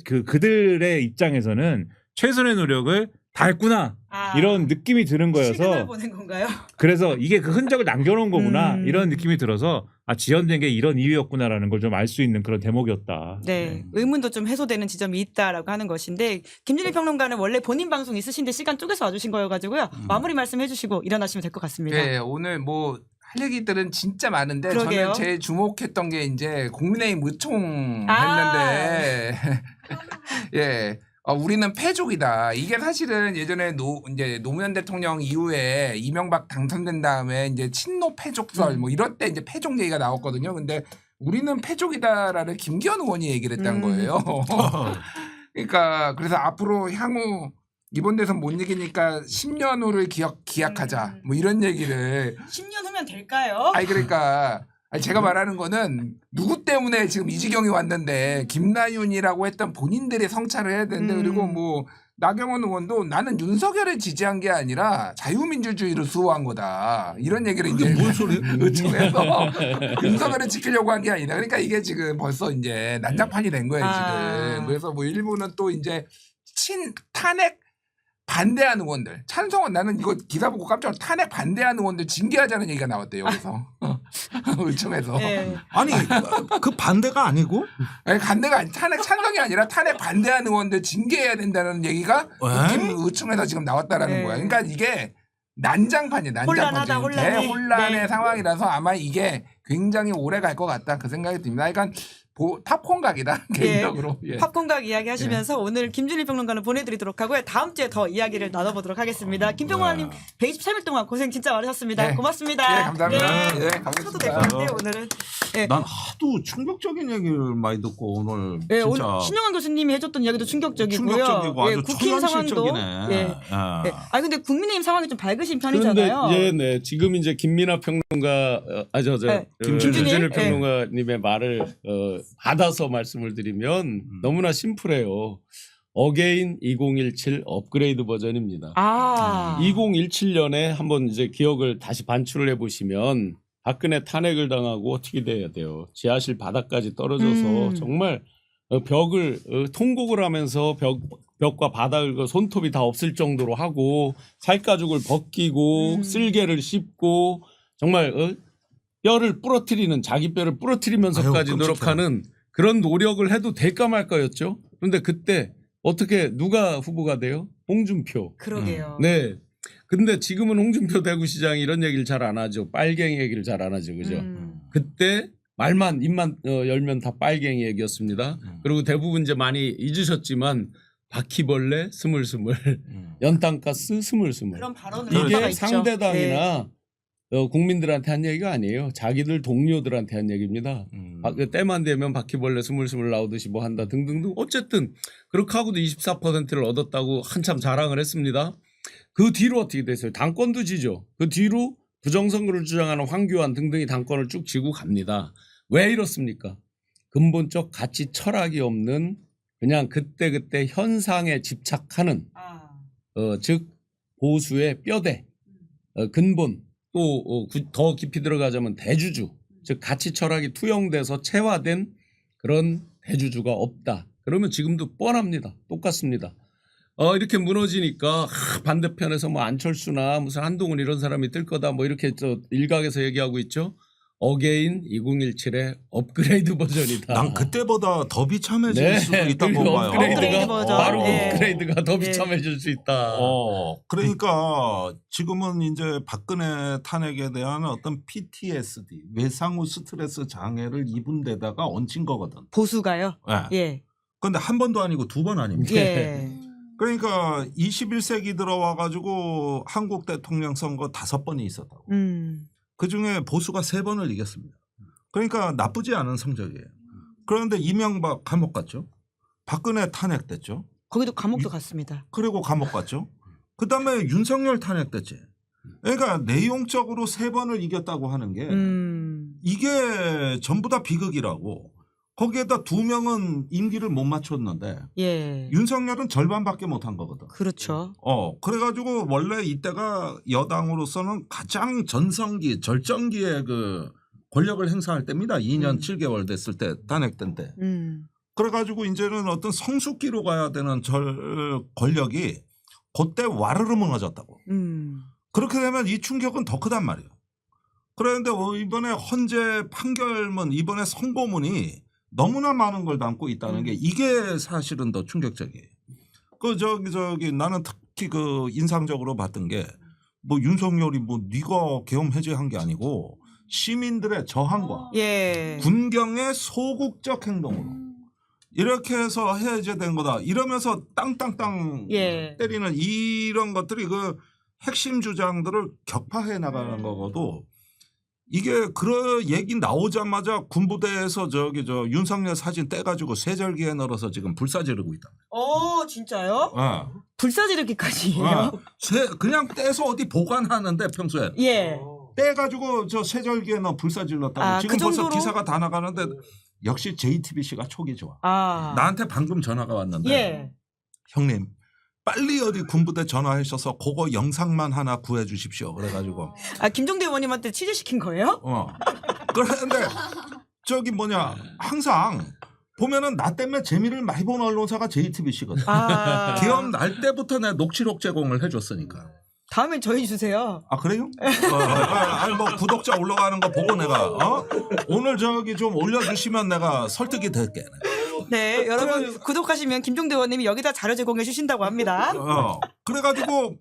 그들의 입장에서는 최선의 노력을 다했구나. 이런 느낌이 드는 시그널 거여서 보낸 건가요? 그래서 이게 그 흔적을 남겨놓은 거구나. 이런 느낌이 들어서 지연된 게 이런 이유였구나라는 걸 좀 알 수 있는 그런 대목이었다. 네, 의문도 좀 해소되는 지점이 있다라고 하는 것인데 김준일 평론가는 원래 본인 방송 있으신데 시간 쪼개서 와주신 거여가지고요. 마무리 말씀해주시고 일어나시면 될 것 같습니다. 네, 오늘 뭐 할 얘기들은 진짜 많은데 그러게요. 저는 제일 주목했던 게 이제 국민의힘 의총 아. 했는데 예. 우리는 패족이다. 이게 사실은 예전에 이제 노무현 대통령 이후에 이명박 당선된 다음에 이제 친노 패족설 뭐 이럴 때 이제 패족 얘기가 나왔거든요. 근데 우리는 패족이다라는 김기현 의원이 얘기를 했다는 거예요. 그러니까 그래서 앞으로 향후 이번 대선 못 이기니까 10년 후를 기약하자. 뭐 이런 얘기를 10년 후면 될까요? 아니 그러니까 제가 말하는 거는 누구 때문에 지금 이 지경이 왔는데 김나윤이라고 했던 본인들이 성찰을 해야 되는데 그리고 뭐 나경원 의원도 나는 윤석열을 지지한 게 아니라 자유민주주의를 수호한 거다 이런 얘기를 이제 뭔 소리야? 의총에서 윤석열을 지키려고 한 게 아니다. 그러니까 이게 지금 벌써 이제 난장판이 된 거예요 지금. 그래서 뭐 일부는 또 이제 탄핵 반대하는 의원들 찬성은 나는 이거 기사 보고 깜짝 놀랐어. 탄핵 반대하는 의원들 징계하자는 얘기가 나왔대요 여기서 의총에서. 네. 아니 그 반대가 아니고 아니 반대가 탄핵 찬성이 아니라 탄핵 반대하는 의원들 징계해야 된다는 얘기가 의총에서 지금 나왔다라는 네. 거야. 그러니까 이게 난장판이에요. 혼란하다, 혼란해. 대혼란의 네. 상황이라서 아마 이게 굉장히 오래 갈 것 같다 그 생각이 듭니다. 그러니까 팝콘각이다 개인적으로. 예. 팝콘각 이야기 하시면서 오늘 김준일 평론가는 보내드리도록 하고요. 다음 주에 더 이야기를 나눠보도록 하겠습니다. 김평론가님 123일 동안 고생 진짜 많으셨습니다. 네. 고맙습니다. 예, 감사합니다. 예, 쳐도 될 것 감사합니다. 같아요 오늘은. 예. 난 하도 충격적인 얘기를 많이 듣고 오늘 예, 진짜 오늘 신영환 교수님이 해줬던 이야기도 충격적이고요. 충격적이고 아주 국힘 상황도. 초현실적이네. 예. 예. 아 근데 국민의힘 상황이 좀 밝으신 편이잖아요. 그런데 네. 지금 이제 김민하 평론가 네. 김준일 김준일? 평론가님의 말을 받아서 말씀을 드리면 너무나 심플해요. 어게인 2017 업그레이드 버전입니다. 아. 2017년에 한번 이제 기억을 다시 반출을 해보시면 박근혜 탄핵을 당하고 어떻게 돼야 돼요? 지하실 바닥까지 떨어져서 정말 벽을 통곡을 하면서 벽과 바닥을 손톱이 다 없을 정도로 하고 살가죽을 벗기고 쓸개를 씹고 정말 뼈를 부러뜨리는 자기 뼈를 부러뜨리면서까지 아유, 노력하는 그런 노력을 해도 될까 말까였죠. 그런데 그때 어떻게 누가 후보가 돼요? 홍준표. 그러게요. 네. 근데 지금은 홍준표 대구시장이 이런 얘기를 잘 안 하죠. 빨갱이 얘기를 잘 안 하죠. 그죠? 그때 말만 입만 열면 다 빨갱이 얘기였습니다. 그리고 대부분 이제 많이 잊으셨지만 바퀴벌레 스물스물, 연탄가스 스물스물. 그런 발언을 한 바가 이게 있죠. 상대당이나 국민들한테 한 얘기가 아니에요. 자기들 동료들한테 한 얘기입니다. 때만 되면 바퀴벌레 스물스물 나오듯이 뭐 한다 등등등. 어쨌든 그렇게 하고도 24%를 얻었다고 한참 자랑을 했습니다. 그 뒤로 어떻게 됐어요? 당권도 지죠. 그 뒤로 부정선거를 주장하는 황교안 등등이 당권을 쭉 쥐고 갑니다. 왜 이렇습니까? 근본적 가치 철학이 없는 그냥 그때그때 현상에 집착하는 즉 보수의 뼈대 근본 또 더 깊이 들어가자면 대주주 즉 가치 철학이 투영돼서 체화된 그런 대주주가 없다. 그러면 지금도 뻔합니다. 똑같습니다. 이렇게 무너지니까 반대편에서 뭐 안철수나 무슨 한동훈 이런 사람이 뜰 거다 뭐 이렇게 저 일각에서 얘기하고 있죠. 어게인 2017의 업그레이드 버전이다. 난 그때보다 더 비참해질 네, 수도 있다고 그리고 봐요. 업그레이드 버전. 바로 네. 업그레이드가 더 네. 비참해질 수 있다. 그러니까 지금은 이제 박근혜 탄핵에 대한 어떤 PTSD, 외상후 스트레스 장애를 입은 데다가 얹힌 거거든. 보수가요? 예. 예. 근데 한 번도 아니고 두 번 아닙니까? 예. 그러니까 21세기 들어와 가지고 한국 대통령 선거 5번이 있었다고. 그 중에 보수가 3번을 이겼습니다. 그러니까 나쁘지 않은 성적이에요. 그런데 이명박 감옥 갔죠. 박근혜 탄핵됐죠. 거기도 감옥도 갔습니다. 그리고 감옥 갔죠. 그다음에 윤석열 탄핵됐지. 그러니까 내용적으로 3번을 이겼다고 하는 게 이게 전부 다 비극이라고. 거기에다 2명은 임기를 못 맞췄는데 예. 윤석열은 절반밖에 못한 거거든. 그렇죠. 그래가지고 원래 이때가 여당으로서는 가장 전성기, 절정기의 그 권력을 행사할 때입니다. 2년 7개월 됐을 때 탄핵된 때. 그래가지고 이제는 어떤 성숙기로 가야 되는 권력이 그때 와르르 무너졌다고. 그렇게 되면 이 충격은 더 크단 말이에요. 그런데 이번에 헌재 판결문, 이번에 선고문이 너무나 많은 걸 담고 있다는 게 이게 사실은 더 충격적이에요. 나는 특히 그 인상적으로 봤던 게 뭐 윤석열이 뭐 네가 계엄 해제한 게 아니고 시민들의 저항과 예. 군경의 소극적 행동으로 이렇게 해서 해제된 거다. 이러면서 땅땅땅 예. 때리는 이런 것들이 그 핵심 주장들을 격파해 나가는 거거든. 이게 그런 얘기 나오자마자 군부대에서 윤석열 사진 떼가지고 쇠절기에 널어서 지금 불사지르고 있다. 진짜요? 어. 불사지르기까지예요? 그냥 떼서 어디 보관하는데 평소에 예. 떼가지고 저 쇠절기에 넣어 불사질렀다고. 지금 그 벌써 정도로? 기사가 다 나가는데 역시 JTBC가 촉이 좋아. 아. 나한테 방금 전화가 왔는데 예. 형님 빨리 어디 군부대 전화하셔서 그거 영상만 하나 구해 주십시오. 그래가지고 김종대 의원님한테 취재시킨 거예요? 그런데 항상 보면은 나 때문에 재미를 많이 보는 언론사가 JTBC거든. 기업 날 때부터 내 녹취록 제공을 해줬으니까. 다음엔 저희 주세요. 아 그래요? 뭐 구독자 올라가는 거 보고 내가 오늘 좀 올려주시면 내가 설득이 될게. 네, 여러분 구독하시면 김종대 의원님이 여기다 자료 제공해 주신다고 합니다. 그래가지고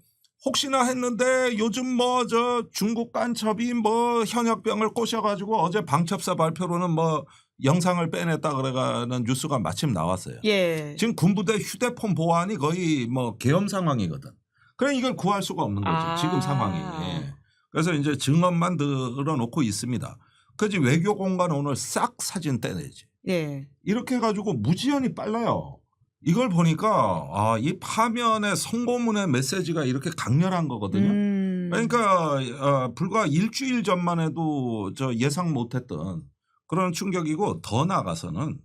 혹시나 했는데 요즘 뭐 중국 간첩이 뭐 현역병을 꼬셔가지고 어제 방첩사 발표로는 뭐 영상을 빼냈다 그래가는 뉴스가 마침 나왔어요. 예. 지금 군부대 휴대폰 보안이 거의 뭐 계엄 상황이거든. 그래 이걸 구할 수가 없는 거지. 아. 지금 상황이. 예. 그래서 이제 증언만 들어놓고 있습니다. 그지 외교공간 오늘 싹 사진 떼내지. 예. 이렇게 해가지고 무지연히 빨라요. 이걸 보니까 이 파면의 선고문의 메시지가 이렇게 강렬한 거거든요. 그러니까 불과 일주일 전만 해도 저 예상 못했던 그런 충격이고 더 나아가서는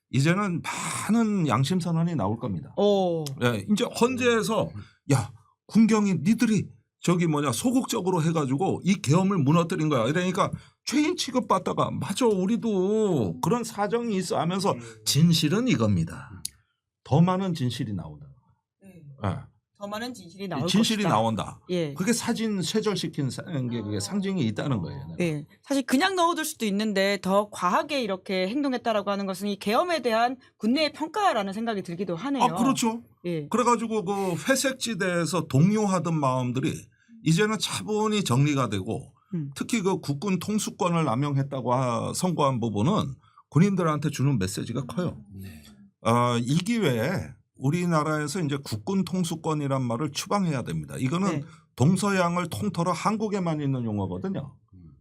이제는 많은 양심 선언이 나올 겁니다. 오. 예, 이제 헌재에서 야 군경이 니들이 저기 소극적으로 해가지고 이 계엄을 무너뜨린 거야. 이러니까 죄인 취급받다가 맞아 우리도 그런 사정이 있어 하면서 진실은 이겁니다. 더 많은 진실이 나온다. 예. 더 많은 진실이 나올 진실이 것이다. 나온다. 예. 그게 사진 쇄절시킨 게 그게 상징이 있다는 거예요. 예. 사실 그냥 넣어둘 수도 있는데 더 과하게 이렇게 행동했다라고 하는 것은 이 계엄에 대한 군내의 평가라는 생각이 들기도 하네요. 그렇죠. 예. 그래가지고 그 회색지대에서 동요하던 마음들이 이제는 차분히 정리가 되고 특히 그 국군 통수권을 남용했다고 선고한 부분은 군인들한테 주는 메시지가 커요. 이 기회에 우리나라에서 이제 국군 통수권이란 말을 추방해야 됩니다. 이거는 네. 동서양을 통틀어 한국에만 있는 용어거든요.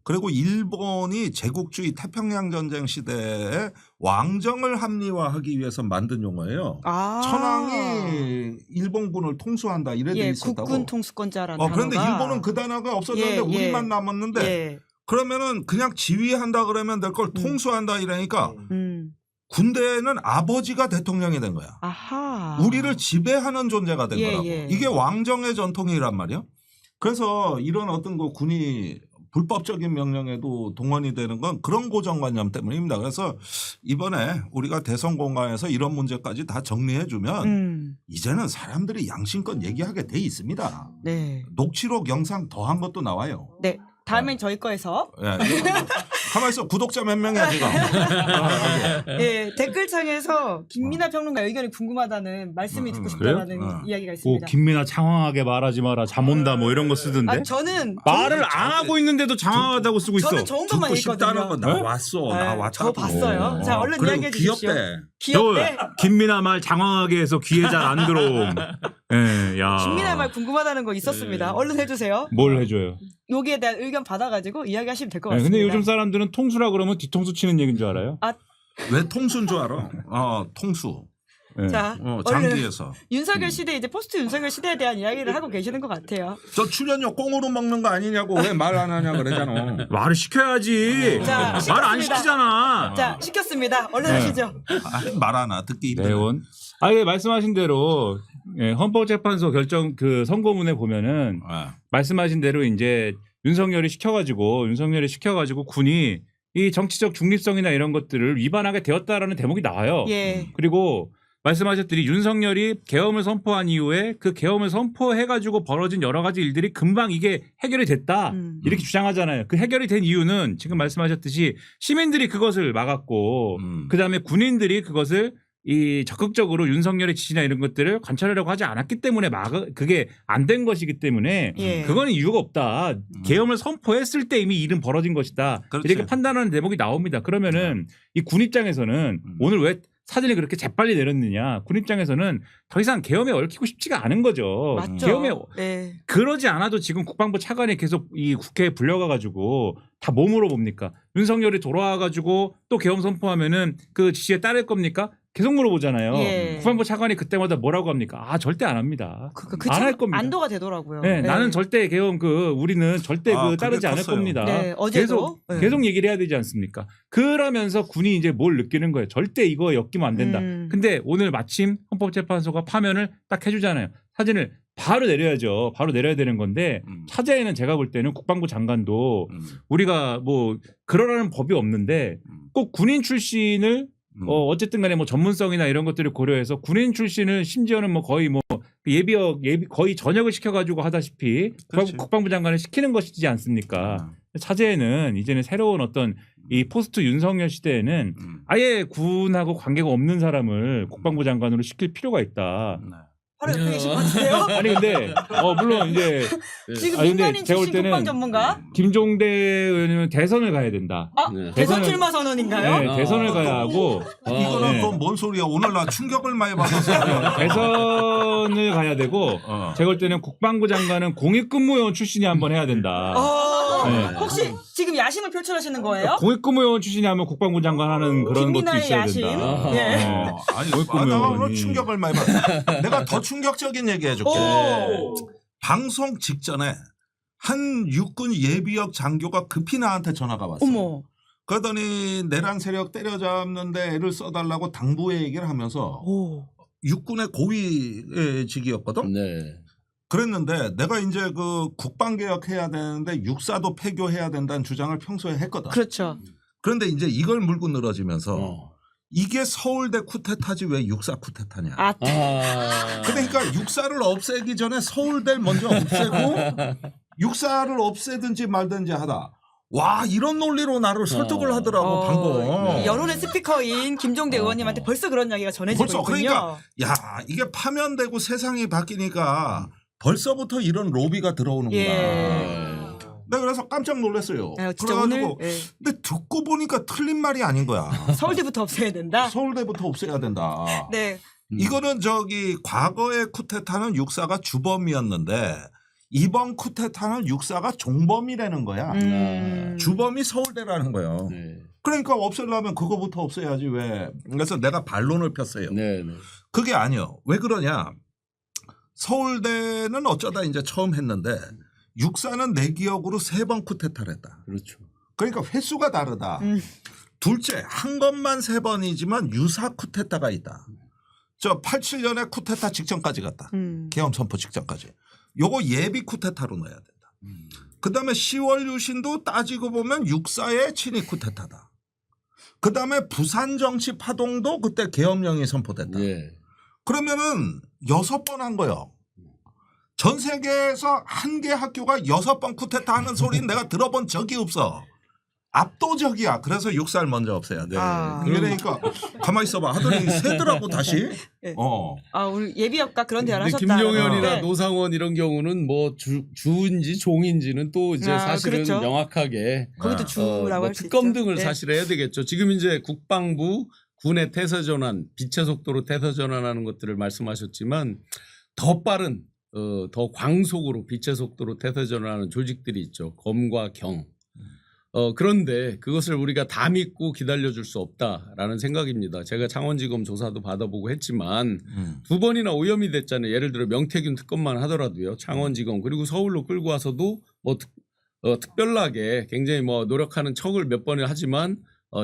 그리고 일본이 제국주의 태평양 전쟁 시대에 왕정을 합리화하기 위해서 만든 용어예요. 천황이 일본군을 통수한다 이래 돼 예, 있었다고. 국군 통수권자라는 단어가. 그런데 일본은 그 단어가 없었는데 예, 우리만 예. 남았는데 예. 그러면은 그냥 지휘한다 그러면 될 걸 통수한다 이러니까 군대는 아버지가 대통령이 된 거야. 아하. 우리를 지배하는 존재가 된 예, 거라고. 예. 이게 왕정의 전통이란 말이야. 그래서 이런 어떤 그 군이 불법적인 명령에도 동원이 되는 건 그런 고정관념 때문입니다. 그래서 이번에 우리가 대선 공간에서 이런 문제까지 다 정리해 주면 이제는 사람들이 양심껏 얘기하게 돼 있습니다. 네. 녹취록 영상 더한 것도 나와요. 네. 다음엔 저희 거에서 예. 가만 있어. 구독자 몇 명이야 지금. 예, 댓글창에서 김민하 평론가 의견이 궁금하다는 말씀이 듣고 그래요? 싶다라는 이야기가 있습니다. 김민아 장황하게 말하지 마라. 잠 온다 뭐 이런 거 쓰던데. 저는 말을 안 하고 있는데도 장황하다고 쓰고 있어. 저는 좋은 것만 듣고 싶다는 거 얘기했거든요. 나왔어. 네, 나왔다고. 저 봤어요. 자, 얼른 그리고 이야기해 주십시오. 귀엽대. 귀엽대. 김민아 말 장황하게 해서 귀에 잘 안 들어옴. 예, 야. 김민하 말 궁금하다는 거 있었습니다. 얼른 해주세요. 뭘 해줘요? 여기에 대한 의견 받아가지고 이야기하시면 될 것 네, 같습니다. 근데 요즘 사람들은 통수라 그러면 뒤통수 치는 얘기인 줄 알아요? 왜 통수인 줄 알아? 통수. 네. 자, 얼른 장기에서. 윤석열 시대 이제 포스트 윤석열 시대에 대한 이야기를 하고 계시는 것 같아요. 저 출연료 꽁으로 먹는 거 아니냐고 왜 말 안 하냐 그러잖아. 말을 시켜야지. 자, 말 안 시켰습니다. 시키잖아. 자, 시켰습니다. 얼른 네. 하시죠. 말 하나 듣기 힘드네. 내원. 예, 말씀하신 대로 헌법재판소 결정 그 선고문에 보면은 말씀하신 대로 이제 윤석열이 시켜가지고 군이 이 정치적 중립성이나 이런 것들을 위반하게 되었다라는 대목이 나와요. 예. 그리고 말씀하셨듯이 윤석열이 계엄을 선포한 이후에 그 계엄을 선포해가지고 벌어진 여러 가지 일들이 금방 이게 해결이 됐다 이렇게 주장하잖아요. 그 해결이 된 이유는 지금 말씀하셨듯이 시민들이 그것을 막았고 그다음에 군인들이 그것을 이 적극적으로 윤석열의 지시나 이런 것들을 관찰하려고 하지 않았기 때문에 그게 안 된 것이기 때문에 예. 그거는 이유가 없다. 계엄을 선포했을 때 이미 일은 벌어진 것이다. 그렇지. 이렇게 판단하는 대목이 나옵니다. 그러면은 이 군 입장에서는 오늘 왜 사진이 그렇게 재빨리 내렸느냐. 군 입장에서는 더 이상 계엄에 얽히고 싶지가 않은 거죠. 맞죠. 계엄에 네. 그러지 않아도 지금 국방부 차관이 계속 이 국회에 불려가가지고 다 몸으로 봅니까? 윤석열이 돌아와가지고 또 계엄 선포하면은 그 지시에 따를 겁니까? 계속 물어보잖아요. 예. 국방부 차관이 그때마다 뭐라고 합니까? 절대 안 합니다. 안 할 겁니다. 안도가 되더라고요. 네, 나는 절대 계엄 우리는 절대 그게 따르지 않을 컸어요. 겁니다. 네, 어제도. 계속 얘기를 해야 되지 않습니까? 그러면서 군이 이제 뭘 느끼는 거예요. 절대 이거 엮이면 안 된다. 근데 오늘 마침 헌법재판소가 파면을 딱 해주잖아요. 사진을 바로 내려야죠. 바로 내려야 되는 건데 차제에는 제가 볼 때는 국방부 장관도 우리가 뭐 그러라는 법이 없는데 꼭 군인 출신을 어쨌든 간에 뭐 전문성이나 이런 것들을 고려해서 군인 출신을 심지어는 뭐 거의 뭐 거의 전역을 시켜가지고 하다시피 국방부 장관을 시키는 것이지 않습니까? 차제에는 이제는 새로운 어떤 이 포스트 윤석열 시대에는 아예 군하고 관계가 없는 사람을 국방부 장관으로 시킬 필요가 있다. 바로 옆에 계신 것 같은데요? 아니 근데 물론 이제 지금 아니, 근데 민간인 제가 볼 출신 때는 국방 전문가? 김종대 의원님은 대선을 가야 된다. 네. 대선 대선을- 출마 선언인가요? 네, 대선을 가야 하고 이거는 네. 그건 뭔 소리야? 오늘 나 충격을 많이 받았어. 대선을 가야 되고 제가 볼 때는 국방부 장관은 공익근무요원 출신이 한번 해야 된다. 네. 네. 혹시 지금 야심을 표출하시는 거예요? 공익근무요원 출신이 하면 국방부 장관 하는 그런 것도 김민아의 있어야 야심. 된다. 예. 아니, 공익근무요원이. 내가 오늘 충격을 많이 받았어. 내가 더 충격적인 얘기 해줄게. 오. 방송 직전에 한 육군 예비역 장교가 급히 나한테 전화가 왔어. 어머. 그러더니 내란 세력 때려잡는데 애를 써달라고 당부의 얘기를 하면서 오. 육군의 고위직이었거든. 네. 그랬는데 내가 이제 그 국방개혁 해야 되는데 육사도 폐교해야 된다는 주장을 평소에 했거든. 그렇죠. 그런데 이제 이걸 물고 늘어지면서 어. 이게 서울대 쿠데타지 왜 육사 쿠데타냐. 아, 그러니까 육사를 없애기 전에 서울대를 먼저 없애고 육사를 없애든지 말든지 하다. 와 이런 논리로 나를 설득을 하더라고 방금. 여론의 스피커인 김종대 의원님한테 벌써 그런 이야기가 전해지고 벌써 있군요. 그러니까 야 이게 파면되고 세상이 바뀌니까 벌써부터 이런 로비가 들어오는구나. 예. 내가 그래서 깜짝 놀랐어요. 아유, 진짜 그래가지고 오늘 예. 근데 듣고 보니까 틀린 말이 아닌 거야. 서울대부터 없애야 된다. 서울대부터 없애야 된다. 네. 이거는 저기 과거의 쿠데타는 육사가 주범이었는데 이번 쿠데타는 육사가 종범이라는 거야. 주범이 서울대라는 거예요. 네. 그러니까 없애려면 그거부터 없애야지 왜. 그래서 내가 반론을 폈어요. 네. 네. 그게 아니요. 왜 그러냐. 서울대는 어쩌다 이제 처음 했는데 육사는 내 기억으로 3번 쿠데타를 했다. 그렇죠. 그러니까 횟수가 다르다. 둘째 한 것만 3번이지만 유사 쿠데타가 있다. 저 87년에 쿠데타 직전까지 갔다. 계엄 선포 직전까지. 요거 예비 쿠데타로 넣어야 된다. 그다음에 10월 유신도 따지고 보면 육사의 친위 쿠데타다. 그다음에 부산 정치 파동도 그때 계엄령이 선포됐다. 예. 그러면은 6번 한 거요. 전 세계에서 한 개 학교가 6번 쿠데타 하는 소리는 내가 들어본 적이 없어. 압도적이야. 그래서 육사를 먼저 없애야 돼. 아. 그러니까 가만히 있어봐. 하더니 세더라고 다시. 네. 어. 아, 우리 예비역과 그런 대화를 근데 하셨다. 김용현이나 네. 노상원 이런 경우는 뭐 주인지 종인지는 또 이제 아, 사실은 그렇죠. 명확하게 거기도 주라고 뭐 할 수 있죠. 특검 등을 네. 사실 해야 되겠죠. 지금 이제 국방부 군의 태세 전환, 빛의 속도로 태세 전환하는 것들을 말씀하셨지만 더 빠른 더 광속으로 빛의 속도로 태세 전환하는 조직들이 있죠. 검과 경. 그런데 그것을 우리가 다 믿고 기다려줄 수 없다라는 생각입니다. 제가 창원지검 조사도 받아보고 했지만 2번이나 오염이 됐잖아요. 예를 들어 명태균 특검만 하더라도요. 창원지검 그리고 서울로 끌고 와서도 뭐 특별하게 굉장히 뭐 노력하는 척을 몇 번을 하지만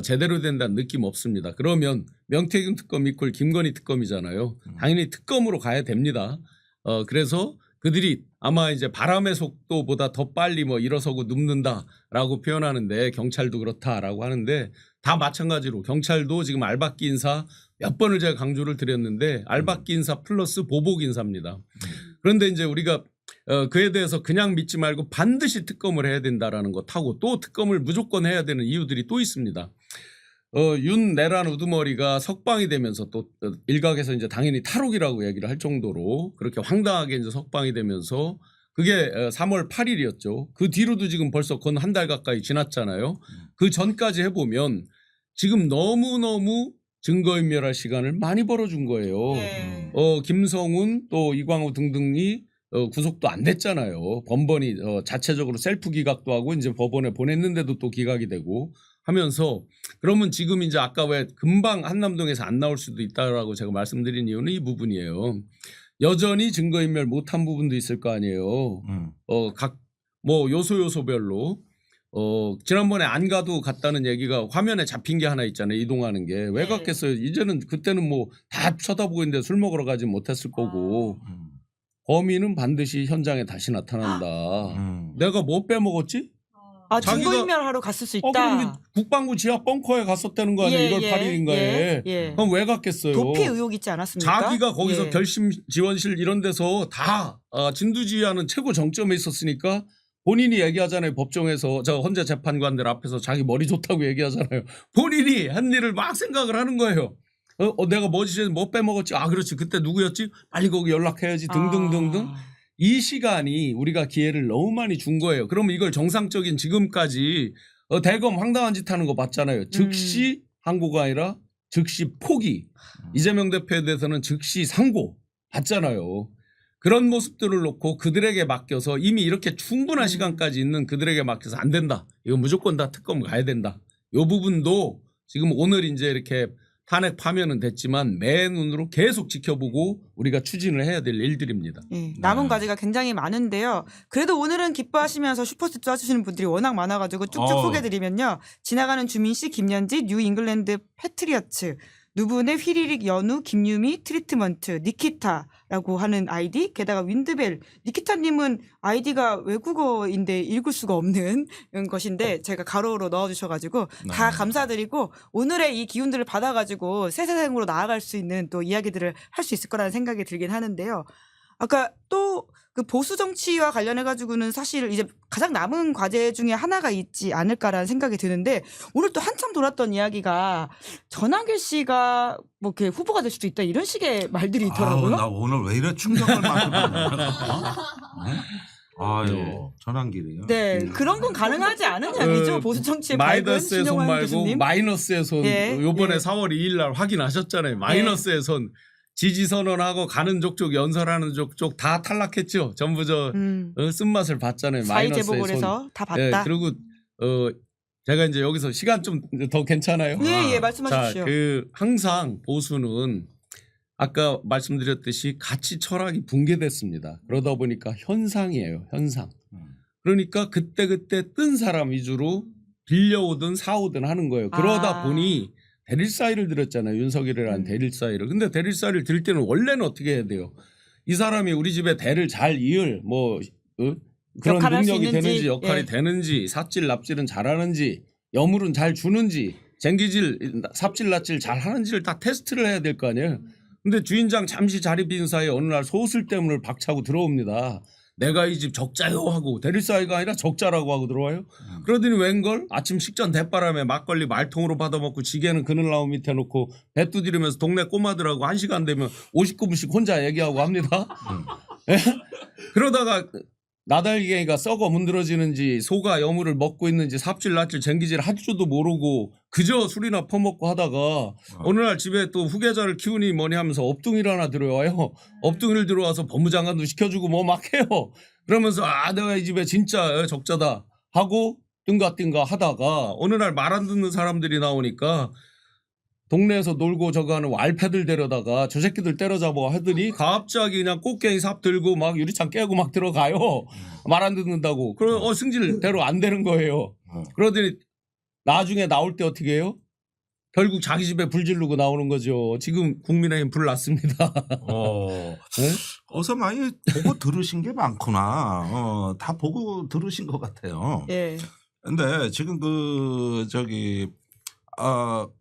제대로 된다는 느낌 없습니다. 그러면 명태균 특검 이퀄 김건희 특검이잖아요. 당연히 특검으로 가야 됩니다. 그래서 그들이 아마 이제 바람의 속도보다 더 빨리 뭐 일어서고 눕는다라고 표현하는데 경찰도 그렇다라고 하는데 다 마찬가지로 경찰도 지금 알박기 인사 몇 번을 제가 강조를 드렸는데 알박기 인사 플러스 보복 인사입니다. 그런데 이제 우리가 그에 대해서 그냥 믿지 말고 반드시 특검을 해야 된다라는 것하고 또 특검을 무조건 해야 되는 이유들이 또 있습니다. 윤내란 우두머리가 석방이 되면서 또 일각에서 이제 당연히 탈옥이라고 얘기를 할 정도로 그렇게 황당하게 이제 석방이 되면서 그게 3월 8일이었죠. 그 뒤로도 지금 벌써 건 한 달 가까이 지났잖아요. 그 전까지 해보면 지금 너무너무 증거인멸할 시간을 많이 벌어준 거예요. 네. 김성훈 또 이광호 등등이 구속도 안 됐잖아요. 번번이 자체적으로 셀프 기각도 하고 이제 법원에 보냈는데도 또 기각이 되고 하면서 그러면 지금 이제 아까 왜 금방 한남동에서 안 나올 수도 있다라고 제가 말씀드린 이유는 이 부분이에요. 여전히 증거인멸 못한 부분도 있을 거 아니에요. 각 뭐 요소별로 지난번에 안 가도 갔다는 얘기가 화면에 잡힌 게 하나 있잖아요. 이동하는 게 왜 네. 갔겠어요. 이제는 그때는 뭐 다 쳐다보고 있는데 술 먹으러 가지 못했을 거고 범인은 반드시 현장에 다시 나타난다. 내가 뭐 빼먹었지? 아, 자기가- 증거인멸하러 갔을 수 있다. 그럼 국방부 지하 벙커에 갔었다는 거 아니에요? 1월 8일인가에. 예. 그럼 왜 갔겠어요? 도피 의혹 있지 않았습니까? 자기가 거기서 예. 결심 지원실 이런 데서 다 진두지휘하는 최고 정점에 있었으니까 본인이 얘기하잖아요. 법정에서 저 헌재 재판관들 앞에서 자기 머리 좋다고 얘기하잖아요. 본인이 한 일을 막 생각을 하는 거예요. 내가 뭐 빼먹었지? 아 그렇지 그때 누구였지? 빨리 거기 연락해야지 등등등등. 이 시간이 우리가 기회를 너무 많이 준 거예요. 그러면 이걸 정상적인 지금까지 대검 황당한 짓 하는 거 봤잖아요. 즉시 항고가 아니라 즉시 포기. 이재명 대표에 대해서는 즉시 상고 봤잖아요. 그런 모습들을 놓고 그들에게 맡겨서 이미 이렇게 충분한 시간까지 있는 그들에게 맡겨서 안 된다. 이거 무조건 다 특검 가야 된다. 이 부분도 지금 오늘 이제 이렇게 탄핵 파면은 됐지만 매 눈으로 계속 지켜보고 우리가 추진을 해야 될 일들입니다. 예, 남은 과제가 굉장히 많은데요. 그래도 오늘은 기뻐하시면서 슈퍼스타 쏴주시는 분들이 워낙 많아가지고 쭉쭉 소개해드리면요. 지나가는 주민씨, 김연지, 뉴 잉글랜드 패트리어츠, 누분의 휘리릭 연우, 김유미, 트리트먼트, 니키타라고 하는 아이디, 게다가 윈드벨. 니키타님은 아이디가 외국어인데 읽을 수가 없는 것인데 제가 가로로 넣어주셔가지고 다 감사드리고 오늘의 이 기운들을 받아가지고 새 세상으로 나아갈 수 있는 또 이야기들을 할 수 있을 거라는 생각이 들긴 하는데요. 아까 또 그 보수 정치와 관련해가지고는 사실 이제 가장 남은 과제 중에 하나가 있지 않을까라는 생각이 드는데 오늘 또 한참 돌았던 이야기가 전한길 씨가 뭐 이렇게 후보가 될 수도 있다 이런 식의 말들이 있더라고요. 나 오늘 왜 이래 충격을 많이 받냐. 아유, 네. 전환길이요. 네, 그런 건 가능하지 않은 이야기죠. 보수 정치의 밝은 마이너스의 손 신영환 말고 교수님. 마이너스의 손. 예, 요번에 예. 4월 2일 날 확인하셨잖아요. 마이너스의 손. 지지선언하고 가는 족족 연설하는 족족 다 탈락했죠. 전부 쓴맛을 봤잖아요. 사의 마이너스의 제복을 손. 해서 다 봤다. 예, 그리고 제가 이제 여기서 시간 좀 더 괜찮아요? 예, 말씀하십시오. 자, 항상 보수는 아까 말씀드렸듯이 가치 철학이 붕괴됐습니다. 그러다 보니까 현상이에요. 현상. 그러니까 그때그때 뜬 사람 위주로 빌려오든 사오든 하는 거예요. 그러다 보니 대릴사이를 들었잖아요. 윤석열이라는 대릴사이를. 근데 대릴사이를 들 때는 원래는 어떻게 해야 돼요? 이 사람이 우리 집에 대를 잘 이을 그런 역할을 할수 능력이 있는지, 되는지 역할이 예. 되는지 삽질 납질은 잘하는지 여물은 잘 주는지 쟁기질 삽질 납질 잘 하는지를 다 테스트를 해야 될 거 아니에요. 근데 주인장 잠시 자리 빈 사이에 어느 날 소슬 때문을 박차고 들어옵니다. 내가 이 집 적자요 하고 대릴사이가 아니라 적자라고 하고 들어와요. 그러더니 웬걸 아침 식전 대바람에 막걸리 말통으로 받아먹고 지게는 그늘나무 밑에 놓고 배 두드리면서 동네 꼬마들하고 1시간 되면 59분씩 혼자 얘기하고 합니다. 예? 그러다가 나달갱이가 썩어 문드러지는지 소가 여물을 먹고 있는지 삽질 납질 쟁기질 할 줄도 모르고 그저 술이나 퍼먹고 하다가 어느 날 집에 또 후계자를 키우니 뭐니 하면서 업둥이를 하나 들어와요. 업둥이를 들어와서 법무장관도 시켜주고 뭐 막 해요. 그러면서 내가 이 집에 진짜 적자다 하고 뜬가 하다가 어느 날 말 안 듣는 사람들이 나오니까 동네에서 놀고 저거 하는 왈패들 데려다가 저 새끼들 때려잡아 하더니 갑자기 그냥 꽃갱이 삽 들고 막 유리창 깨고 막 들어가요. 말 안 듣는다고. 그럼 승질대로 안 되는 거예요. 그러더니 나중에 나올 때 어떻게 해요? 결국 자기 집에 불 지르고 나오는 거죠. 지금 국민의힘 불 났습니다. 어서 많이 보고 들으신 게 많구나. 다 보고 들으신 것 같아요. 예. 근데 지금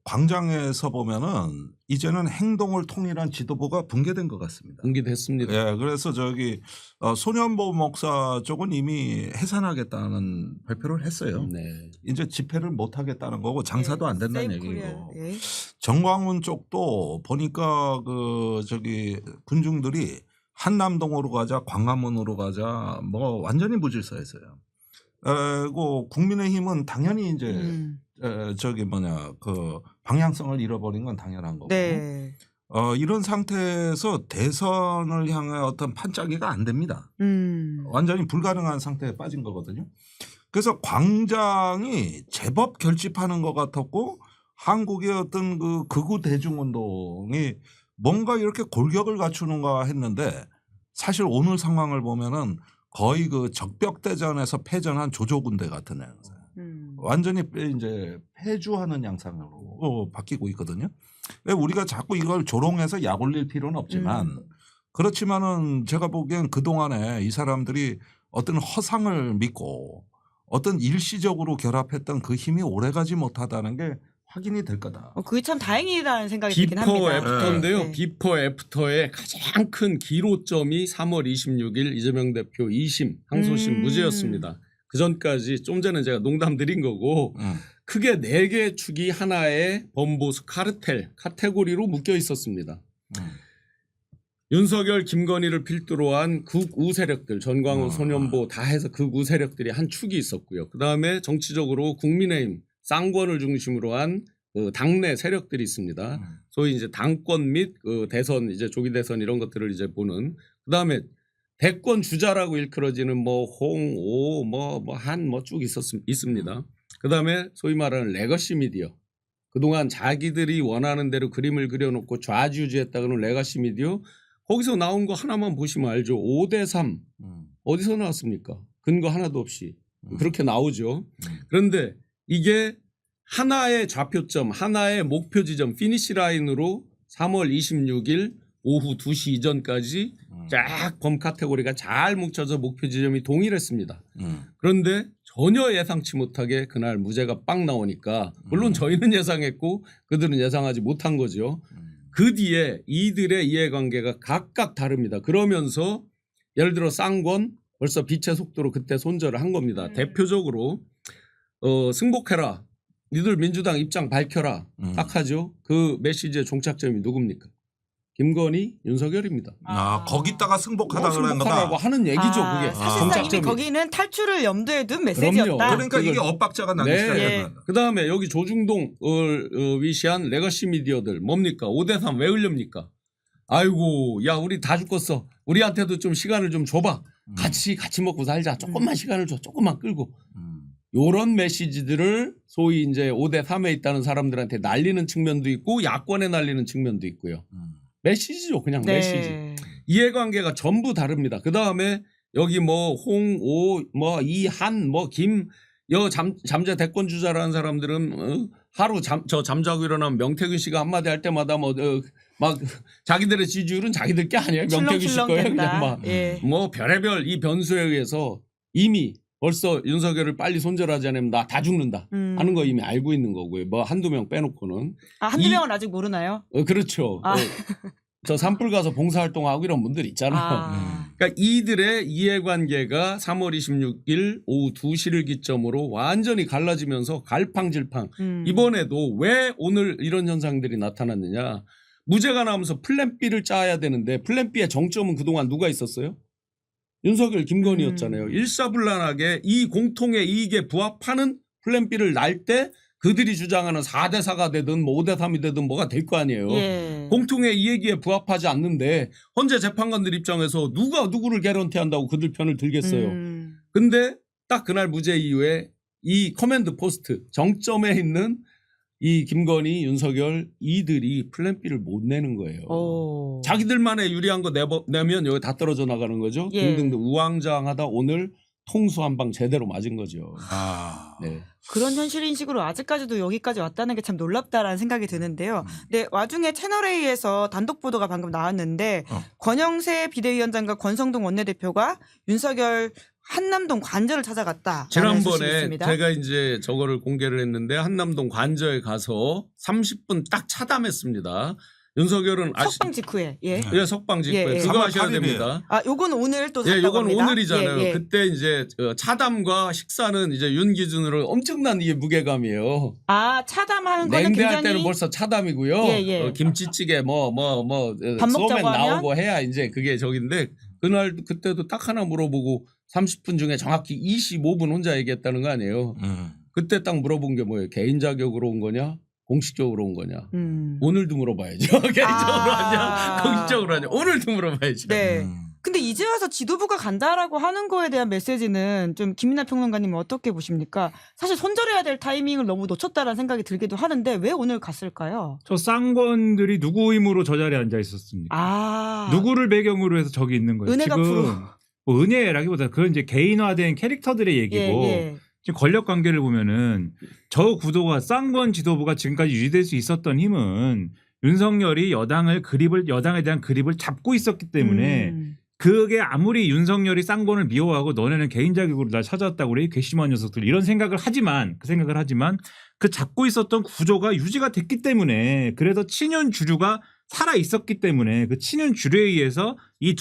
광장에서 보면은 이제는 행동을 통일한 지도부가 붕괴된 것 같습니다. 붕괴됐습니다. 예, 그래서 소년보 목사 쪽은 이미 해산하겠다는 발표를 했어요. 네. 이제 집회를 못 하겠다는 거고 장사도 안 된다는 세이브 얘기고. 코리아. 예. 정광훈 쪽도 보니까 군중들이 한남동으로 가자, 광화문으로 가자, 뭐 완전히 무질서했어요. 그리고 국민의힘은 당연히 이제 방향성을 잃어버린 건 당연한 거고. 네. 이런 상태에서 대선을 향해 어떤 판짜기가 안 됩니다. 완전히 불가능한 상태에 빠진 거거든요. 그래서 광장이 제법 결집하는 것 같았고 한국의 어떤 극우 대중운동이 뭔가 이렇게 골격을 갖추는가 했는데 사실 오늘 상황을 보면은 거의 적벽대전에서 패전한 조조군대 같은 양상. 완전히 이제 패주하는 양상으로 바뀌고 있거든요. 우리가 자꾸 이걸 조롱해서 약 올릴 필요는 없지만 그렇지만은 제가 보기엔 그동안에 이 사람들이 어떤 허상을 믿고 어떤 일시적으로 결합했던 그 힘이 오래가지 못하다는 게 확인이 될 거다. 그게 참 다행이라는 생각이 들긴 비포 합니다. 애프터인데요. 네. 비포 애프터의 가장 큰 기로점이 3월 26일 이재명 대표 2심 항소심 무죄였습니다. 그 전까지 좀 전에 제가 농담 드린 거고 크게 4개 축이 하나의 범보수 카테고리로 묶여 있었습니다. 윤석열, 김건희를 필두로 한 극우 세력들, 전광훈, 손현보 다 해서 극우 세력들이 한 축이 있었고요. 그다음에 정치적으로 국민의힘, 쌍권을 중심으로 한 당내 세력들이 있습니다. 소위 이제 당권 및 대선, 이제 조기 대선 이런 것들을 이제 보는. 그다음에 대권 주자라고 일컬어지는 뭐 홍, 오, 한 쭉 있습니다. 그다음에 소위 말하는 레거시 미디어. 그동안 자기들이 원하는 대로 그림을 그려놓고 좌지우지했다고는 레거시 미디어. 거기서 나온 거 하나만 보시면 알죠. 5대3 어디서 나왔습니까? 근거 하나도 없이 그렇게 나오죠. 그런데 이게 하나의 좌표점, 하나의 목표 지점, 피니시 라인으로 3월 26일 오후 2시 이전까지 쫙 범 카테고리가 잘 뭉쳐서 목표 지점이 동일했습니다. 그런데 전혀 예상치 못하게 그날 무죄가 빵 나오니까 물론 저희는 예상했고 그들은 예상하지 못한 거죠. 그 뒤에 이들의 이해관계가 각각 다릅니다. 그러면서 예를 들어 쌍권 벌써 빛의 속도로 그때 손절을 한 겁니다. 대표적으로 승복해라. 니들 민주당 입장 밝혀라. 딱 하죠. 그 메시지의 종착점이 누굽니까? 김건희, 윤석열입니다. 거기다가 승복하다 그러는 승복하라고 거다. 하는 얘기죠. 그게. 사실상 이미 거기는 탈출을 염두에 둔 메시지였다. 그러니까 이게 엇박자가 나기 네. 시작했다. 그다음에 여기 조중동을 위시한 레거시 미디어들 뭡니까? 5대3 왜 흘립니까? 아이고 야 우리 다 죽었어. 우리한테도 좀 시간을 좀 줘봐. 같이 먹고 살자. 조금만 시간을 줘. 조금만 끌고. 요런 메시지들을 소위 이제 5대3에 있다는 사람들한테 날리는 측면도 있고 야권에 날리는 측면도 있고요. 메시지죠. 그냥 네. 메시지. 이해관계가 전부 다릅니다. 그다음에 여기 뭐 홍, 오, 뭐 이한, 뭐 김, 잠재 대권 주자라는 사람들은 하루 잠자고 일어나면 명태균 씨가 한마디 할 때마다 막 자기들의 지지율은 자기들 게 아니에요. 명태균 씨 거예요. 그냥 막 뭐 별의별 이 변수에 의해서 이미 벌써 윤석열을 빨리 손절하지 않으면 나 다 죽는다 하는 거 이미 알고 있는 거고요. 뭐 한두 명 빼놓고는. 한두 명은 아직 모르나요? 그렇죠. 저 산불 가서 봉사활동하고 이런 분들 있잖아요. 그러니까 이들의 이해관계가 3월 26일 오후 2시를 기점으로 완전히 갈라지면서 갈팡질팡. 이번에도 왜 오늘 이런 현상들이 나타났느냐. 무죄가 나오면서 플랜 B를 짜야 되는데 플랜 B의 정점은 그동안 누가 있었어요? 윤석열, 김건희였잖아요. 일사불란하게 이 공통의 이익에 부합하는 플랜 B를 날 때 그들이 주장하는 4대4가 되든 뭐 5대3이 되든 뭐가 될 거 아니에요. 공통의 이익에 부합하지 않는데 헌재 재판관들 입장에서 누가 누구를 개런티한다고 그들 편을 들겠어요. 근데 딱 그날 무죄 이후에 이 커맨드 포스트 정점에 있는 이 김건희, 윤석열 이들이 플랜 B를 못 내는 거예요. 자기들만의 유리한 거 내면 여기 다 떨어져 나가는 거죠. 등등등 우왕좌왕하다 오늘 통수 한 방 제대로 맞은 거죠. 네. 그런 현실 인식으로 아직까지도 여기까지 왔다는 게 참 놀랍다라는 생각이 드는데요. 근데 와중에 채널A에서 단독 보도가 방금 나왔는데 권영세 비대위원장과 권성동 원내대표가 윤석열 한남동 관저를 찾아갔다. 지난번에 제가 이제 저거를 공개를 했는데 한남동 관저에 가서 30분 딱 차담했습니다. 윤석열은 석방 직후에 석방 직후에 그거 하셔야 됩니다. 요건 오늘 또 요건 오늘이잖아요. 그때 이제 차담과 식사는 이제 윤 기준으로 엄청난 이게 무게감이에요. 차담하는 거는 냉대할 굉장히 때는 벌써 차담이고요. 김치찌개 밥 소면 먹자고 나오고 해야 이제 그게 저긴데 그날 그때도 딱 하나 물어보고 30분 중에 정확히 25분 혼자 얘기했다는 거 아니에요. 그때 딱 물어본 게 뭐예요? 개인 자격으로 온 거냐? 공식적으로 온 거냐? 오늘도 물어봐야죠. 개인적으로 하냐? 공식적으로 하냐? 오늘도 물어봐야죠. 네. 근데 이제 와서 지도부가 간다라고 하는 거에 대한 메시지는 좀 김민하 평론가님은 어떻게 보십니까? 사실 손절해야 될 타이밍을 너무 놓쳤다라는 생각이 들기도 하는데 왜 오늘 갔을까요? 저 쌍권들이 누구 힘으로 저 자리에 앉아 있었습니까? 누구를 배경으로 해서 저기 있는 거예요? 은혜가 지금 뭐 은혜라기보다 그건 이제 개인화된 캐릭터들의 얘기고 지금 권력 관계를 보면은 저 구도가 쌍권 지도부가 지금까지 유지될 수 있었던 힘은 윤석열이 여당에 대한 그립을 잡고 있었기 때문에 그게 아무리 윤석열이 쌍권을 미워하고 너네는 개인 자격으로 날 찾아왔다고 그래 괘씸한 녀석들 이런 생각을 하지만 그 잡고 있었던 구조가 유지가 됐기 때문에 그래서 친윤 주류가 살아 있었기 때문에 그 친윤 주류에 의해서 이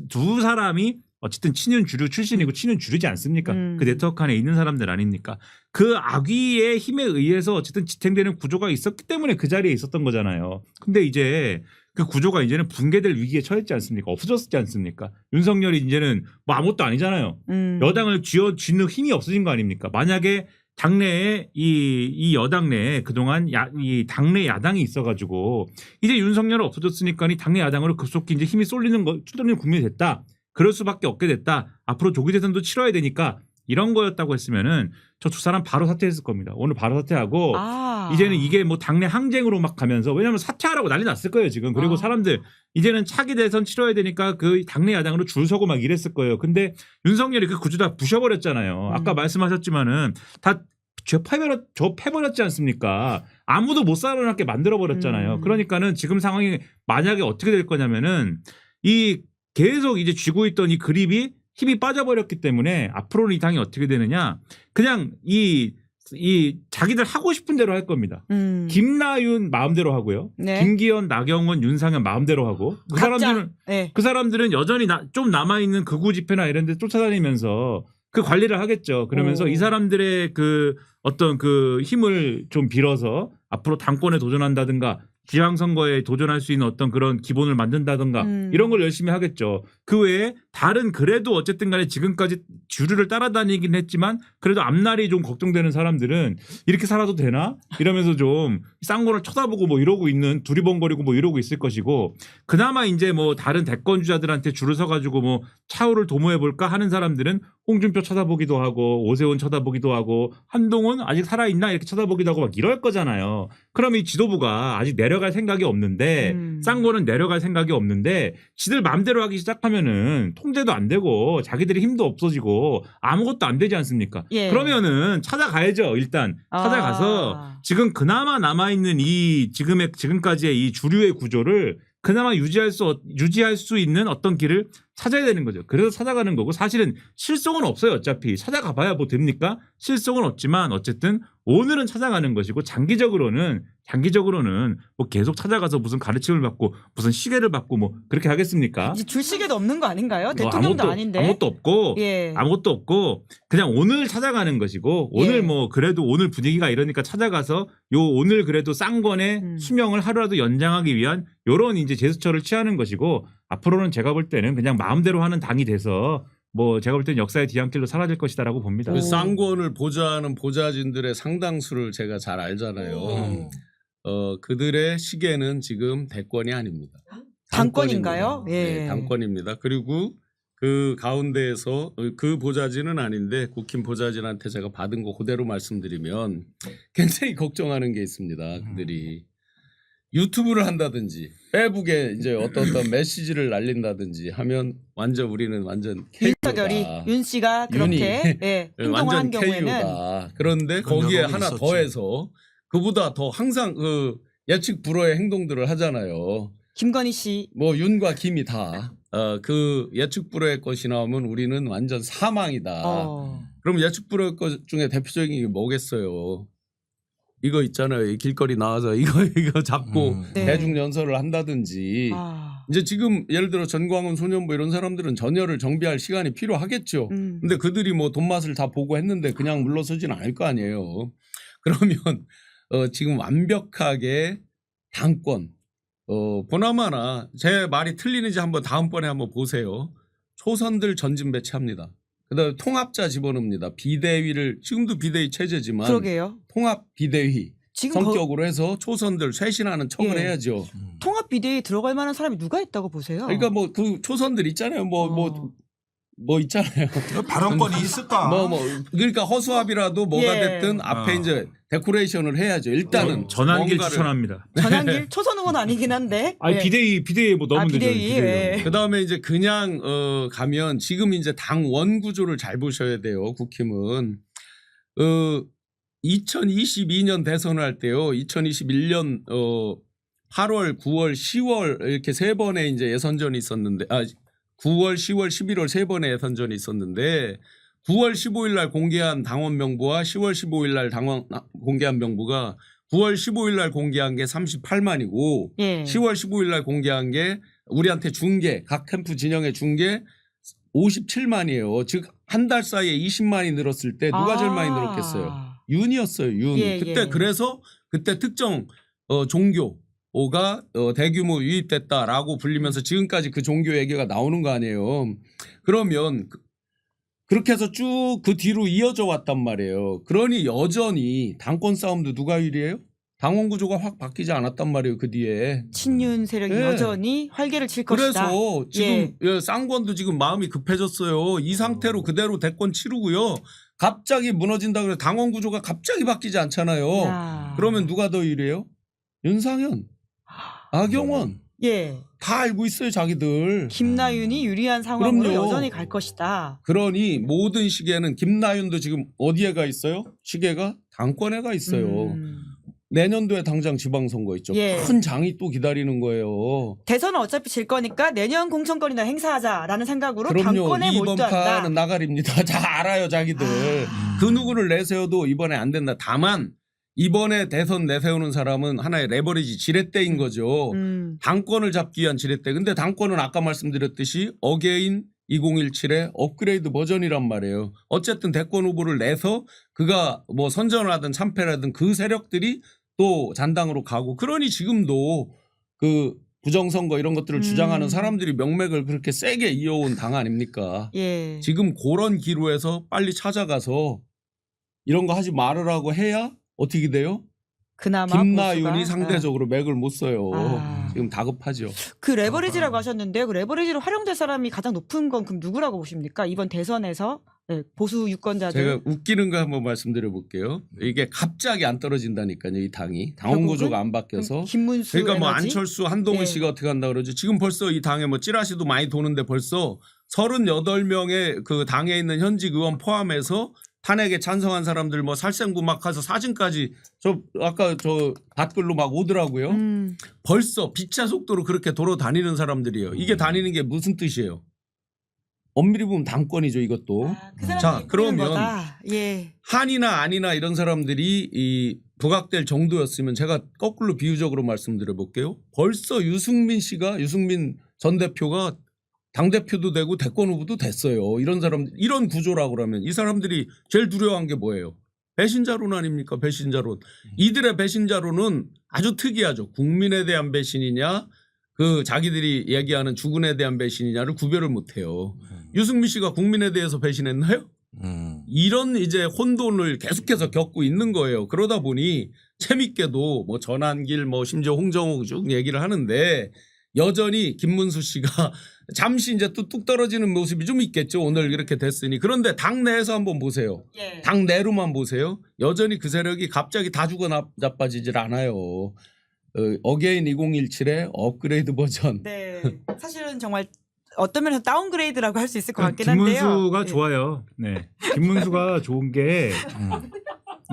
두 사람이 어쨌든 친윤 주류 출신이고 친윤 주류지 않습니까? 그 네트워크 안에 있는 사람들 아닙니까? 그 악의의 힘에 의해서 어쨌든 지탱되는 구조가 있었기 때문에 그 자리에 있었던 거잖아요. 근데 이제 그 구조가 이제는 붕괴될 위기에 처했지 않습니까? 없어졌지 않습니까? 윤석열이 이제는 뭐 아무것도 아니잖아요. 여당을 쥐는 힘이 없어진 거 아닙니까? 만약에 당내에 이 여당 내에 그동안 이 당내 야당이 있어가지고 이제 윤석열은 없어졌으니까 이 당내 야당으로 급속히 이제 힘이 쏠리는 국면이 됐다. 그럴 수밖에 없게 됐다. 앞으로 조기 대선도 치러야 되니까 이런 거였다고 했으면은 저 두 사람 바로 사퇴했을 겁니다. 오늘 바로 사퇴하고 이제는 이게 뭐 당내 항쟁으로 막 가면서 왜냐하면 사퇴하라고 난리 났을 거예요 지금. 그리고 사람들 이제는 차기 대선 치러야 되니까 그 당내 야당으로 줄 서고 막 이랬을 거예요. 근데 윤석열이 그 구조 다 부셔버렸잖아요. 아까 말씀하셨지만은 다 패버렸지 않습니까? 아무도 못 살아남게 만들어버렸잖아요. 그러니까는 지금 상황이 만약에 어떻게 될 거냐면은 이 계속 이제 쥐고 있던 이 그립이 힘이 빠져버렸기 때문에 앞으로는 이 당이 어떻게 되느냐 그냥 이 자기들 하고 싶은 대로 할 겁니다. 김나윤 마음대로 하고요. 네. 김기현, 나경원, 윤상현 마음대로 하고 그 사람들은 여전히 좀 남아있는 극우 집회나 이런 데 쫓아다니면서 그 관리를 하겠죠. 그러면서 이 사람들의 그 어떤 그 힘을 좀 빌어서 앞으로 당권에 도전한다든가 지방선거에 도전할 수 있는 어떤 그런 기본을 만든다든가 이런 걸 열심히 하겠죠. 그 외에 다른 그래도 어쨌든 간에 지금까지 주류를 따라다니긴 했지만 그래도 앞날이 좀 걱정되는 사람들은 이렇게 살아도 되나? 이러면서 좀 쌍권을 쳐다보고 뭐 이러고 있는 두리번거리고 뭐 이러고 있을 것이고 그나마 이제 뭐 다른 대권주자들한테 줄을 서가지고 뭐 차후를 도모해볼까 하는 사람들은 홍준표 쳐다보기도 하고 오세훈 쳐다보기도 하고 한동훈 아직 살아있나 이렇게 쳐다보기도 하고 막 이럴 거잖아요. 그럼 이 지도부가 아직 내려갈 생각이 없는데 쌍권은 내려갈 생각이 없는데 지들 마음대로 하기 시작하면은 통제도 안 되고 자기들이 힘도 없어지고 아무것도 안 되지 않습니까? 예. 그러면은 찾아가야죠. 일단 찾아가서 지금 그나마 남아있는 이 지금까지의 이 주류의 구조를 그나마 유지할 수 있는 어떤 길을 찾아야 되는 거죠. 그래서 찾아가는 거고 사실은 실속은 없어요. 어차피 찾아가봐야 뭐 됩니까? 실속은 없지만 어쨌든 오늘은 찾아가는 것이고 장기적으로는 뭐 계속 찾아가서 무슨 가르침을 받고 무슨 시계를 받고 뭐 그렇게 하겠습니까? 이제 줄 시계도 없는 거 아닌가요? 뭐 대통령도 아닌데. 아무것도 없고 그냥 오늘 찾아가는 것이고 오늘 예. 뭐 그래도 오늘 분위기가 이러니까 찾아가서 오늘 그래도 쌍권의 수명을 하루라도 연장하기 위한 요런 이제 제스처를 취하는 것이고 앞으로는 제가 볼 때는 그냥 마음대로 하는 당이 돼서 뭐 제가 볼 때는 역사의 뒤안길로 사라질 것이다라고 봅니다. 그 쌍권을 보좌하는 보좌진들의 상당수를 제가 잘 알잖아요. 그들의 시계는 지금 대권이 아닙니다. 당권인가요? 예. 네, 당권입니다. 그리고 그 가운데에서 그 보좌진은 아닌데 국힘 보좌진한테 제가 받은 거 그대로 말씀드리면 굉장히 걱정하는 게 있습니다. 그들이 유튜브를 한다든지 페이북에 이제 어떤 메시지를 날린다든지 하면 우리는 완전 윤석열이 윤 씨가 그렇게 행동을 한 경우에는 KU다. 그런데 거기에 하나 있었지. 더해서 그보다 더 항상 그 예측 불허의 행동들을 하잖아요. 김건희 씨. 뭐 윤과 김이 다 그 예측 불허의 것이 나오면 우리는 완전 사망이다. 그럼 예측 불허의 것 중에 대표적인 게 뭐겠어요? 이거 있잖아요. 이 길거리 나와서 이거 잡고 네. 대중 연설을 한다든지. 이제 지금 예를 들어 전광훈 소년부 이런 사람들은 전열을 정비할 시간이 필요하겠죠. 근데 그들이 뭐 돈맛을 다 보고 했는데 그냥 물러서진 않을 거 아니에요. 그러면 지금 완벽하게 당권 보나마나 제 말이 틀리는지 한번 다음번에 한번 보세요. 초선들 전진 배치합니다. 그다음에 통합자 집어넣습니다. 비대위를 지금도 비대위 체제지만 그러게요. 통합 비대위 지금 성격으로 해서 초선들 쇄신하는 척을 예. 해야죠. 통합 비대위에 들어갈 만한 사람이 누가 있다고 보세요? 그러니까 뭐 그 초선들 있잖아요. 뭐 있잖아요. 발언권이 있을까? 그러니까 허수아비라도 뭐가 예. 됐든 앞에 이제 데코레이션을 해야죠. 일단은 전환길 뭔가를. 추천합니다. 전환길 초선 의원 아니긴 한데. 아니 예. 비대위 뭐 넣으면 되죠. 비대위. 예. 그다음에 이제 그냥 가면 지금 이제 당원 구조를 잘 보셔야 돼요. 국힘은 2022년 대선을 할 때요. 2021년 8월, 9월, 10월 이렇게 세 번의 이제 예선전이 있었는데 9월, 10월, 11월 세 번의 예선전이 있었는데 9월 15일 날 공개한 당원 명부와 10월 15일 날 당원 공개한 명부가 9월 15일 날 공개한 게 38만이고 예. 10월 15일 날 공개한 게 우리한테 준 게 각 캠프 진영에 준 게 57만이에요. 즉 한 달 사이에 20만이 늘었을 때 누가 제일 많이 늘었겠어요? 윤이었어요. 윤. 예, 그때 예. 그래서 그때 특정 종교가 대규모 유입됐다라고 불리면서 지금까지 그 종교 얘기가 나오는 거 아니에요. 그러면 그렇게 해서 쭉 그 뒤로 이어져 왔단 말이에요. 그러니 여전히 당권 싸움도 누가 유리해요? 당원 구조가 확 바뀌지 않았단 말이에요. 그 뒤에. 친윤 세력이 예. 여전히 활개를 칠 것이다. 그래서 지금 쌍권도 지금 마음이 급해졌어요. 이 상태로 그대로 대권 치르고요. 갑자기 무너진다 그래 당원 구조가 갑자기 바뀌지 않잖아요. 야. 그러면 누가 더 유리해요? 윤상현, 나경원 예. 다 알고 있어요, 자기들. 김나윤이 유리한 상황으로 그럼요. 여전히 갈 것이다. 그러니 모든 시계는 김나윤도 지금 어디에 가 있어요? 시계가 당권에 가 있어요. 내년도에 당장 지방선거 있죠. 예. 큰 장이 또 기다리는 거예요. 대선은 어차피 질 거니까 내년 공천권이나 행사하자라는 생각으로 그럼요. 당권에 이번 몰두한다. 판은 나가리입니다. 다 알아요, 자기들. 그 누구를 내세워도 이번에 안 된다. 다만 이번에 대선 내세우는 사람은 하나의 레버리지 지렛대인 거죠. 당권을 잡기 위한 지렛대. 근데 당권은 아까 말씀드렸듯이 어게인 2017의 업그레이드 버전이란 말이에요. 어쨌든 대권 후보를 내서 그가 뭐 선전을 하든 참패를 하든 그 세력들이 또 잔당으로 가고 그러니 지금도 그 부정선거 이런 것들을 주장하는 사람들이 명맥을 그렇게 세게 이어온 당 아닙니까? 예. 지금 그런 기로에서 빨리 찾아가서 이런 거 하지 말으라고 해야 어떻게 돼요? 그나마 김나윤이 보수가- 상대적으로 맥을 못 써요. 아. 지금 다급하죠. 그 레버리지라고 하셨는데요. 그 레버리지로 활용될 사람이 가장 높은 건 그럼 누구라고 보십니까? 이번 대선에서 보수 유권자들. 제가 웃기는 거 한번 말씀드려 볼게요. 이게 갑자기 안 떨어진다니까요. 이 당이 당원 결국은? 구조가 안 바뀌어서. 김문수 그러니까 뭐 에너지? 안철수, 한동훈 예. 씨가 어떻게 한다 그러죠. 지금 벌써 이 당에 뭐 찌라시도 많이 도는데 벌써 38명의 그 당에 있는 현직 의원 포함해서 탄핵에 찬성한 사람들 뭐 살생부막 해서 사진까지 저 아까 저 댓글로 막 오더라고요. 벌써 빛의 속도로 그렇게 돌아다니는 사람들이에요. 이게 다니는 게 무슨 뜻이에요? 엄밀히 보면 당권이죠, 이것도. 그 사람이 자, 뿌리는 그러면 거다. 예. 한이나 아니나 이런 사람들이 이 부각될 정도였으면 제가 거꾸로 비유적으로 말씀드려 볼게요. 벌써 유승민 전 대표가 당대표도 되고 대권 후보도 됐어요. 이런 사람, 이런 구조라고 그러면 이 사람들이 제일 두려워한 게 뭐예요? 배신자론 아닙니까? 배신자론. 이들의 배신자론은 아주 특이하죠. 국민에 대한 배신이냐, 그 자기들이 얘기하는 주군에 대한 배신이냐를 구별을 못해요. 유승민 씨가 국민에 대해서 배신했나요? 이런 이제 혼돈을 계속해서 겪고 있는 거예요. 그러다 보니 재밌게도 뭐 전한길 뭐 심지어 홍정욱 쭉 얘기를 하는데 여전히 김문수 씨가 잠시 이제 뚝뚝 떨어지는 모습이 좀 있겠죠. 오늘 이렇게 됐으니. 그런데 당내에서 한번 보세요. 예. 당내로만 보세요. 여전히 그 세력이 갑자기 다 죽어 나빠지질 않아요. 어게인 2017의 업그레이드 버전. 네. 사실은 정말 어떤 면에서 다운그레이드라고 할 수 있을 것 같긴 한데요. 김문수가 예. 좋아요. 네. 김문수가 좋은 게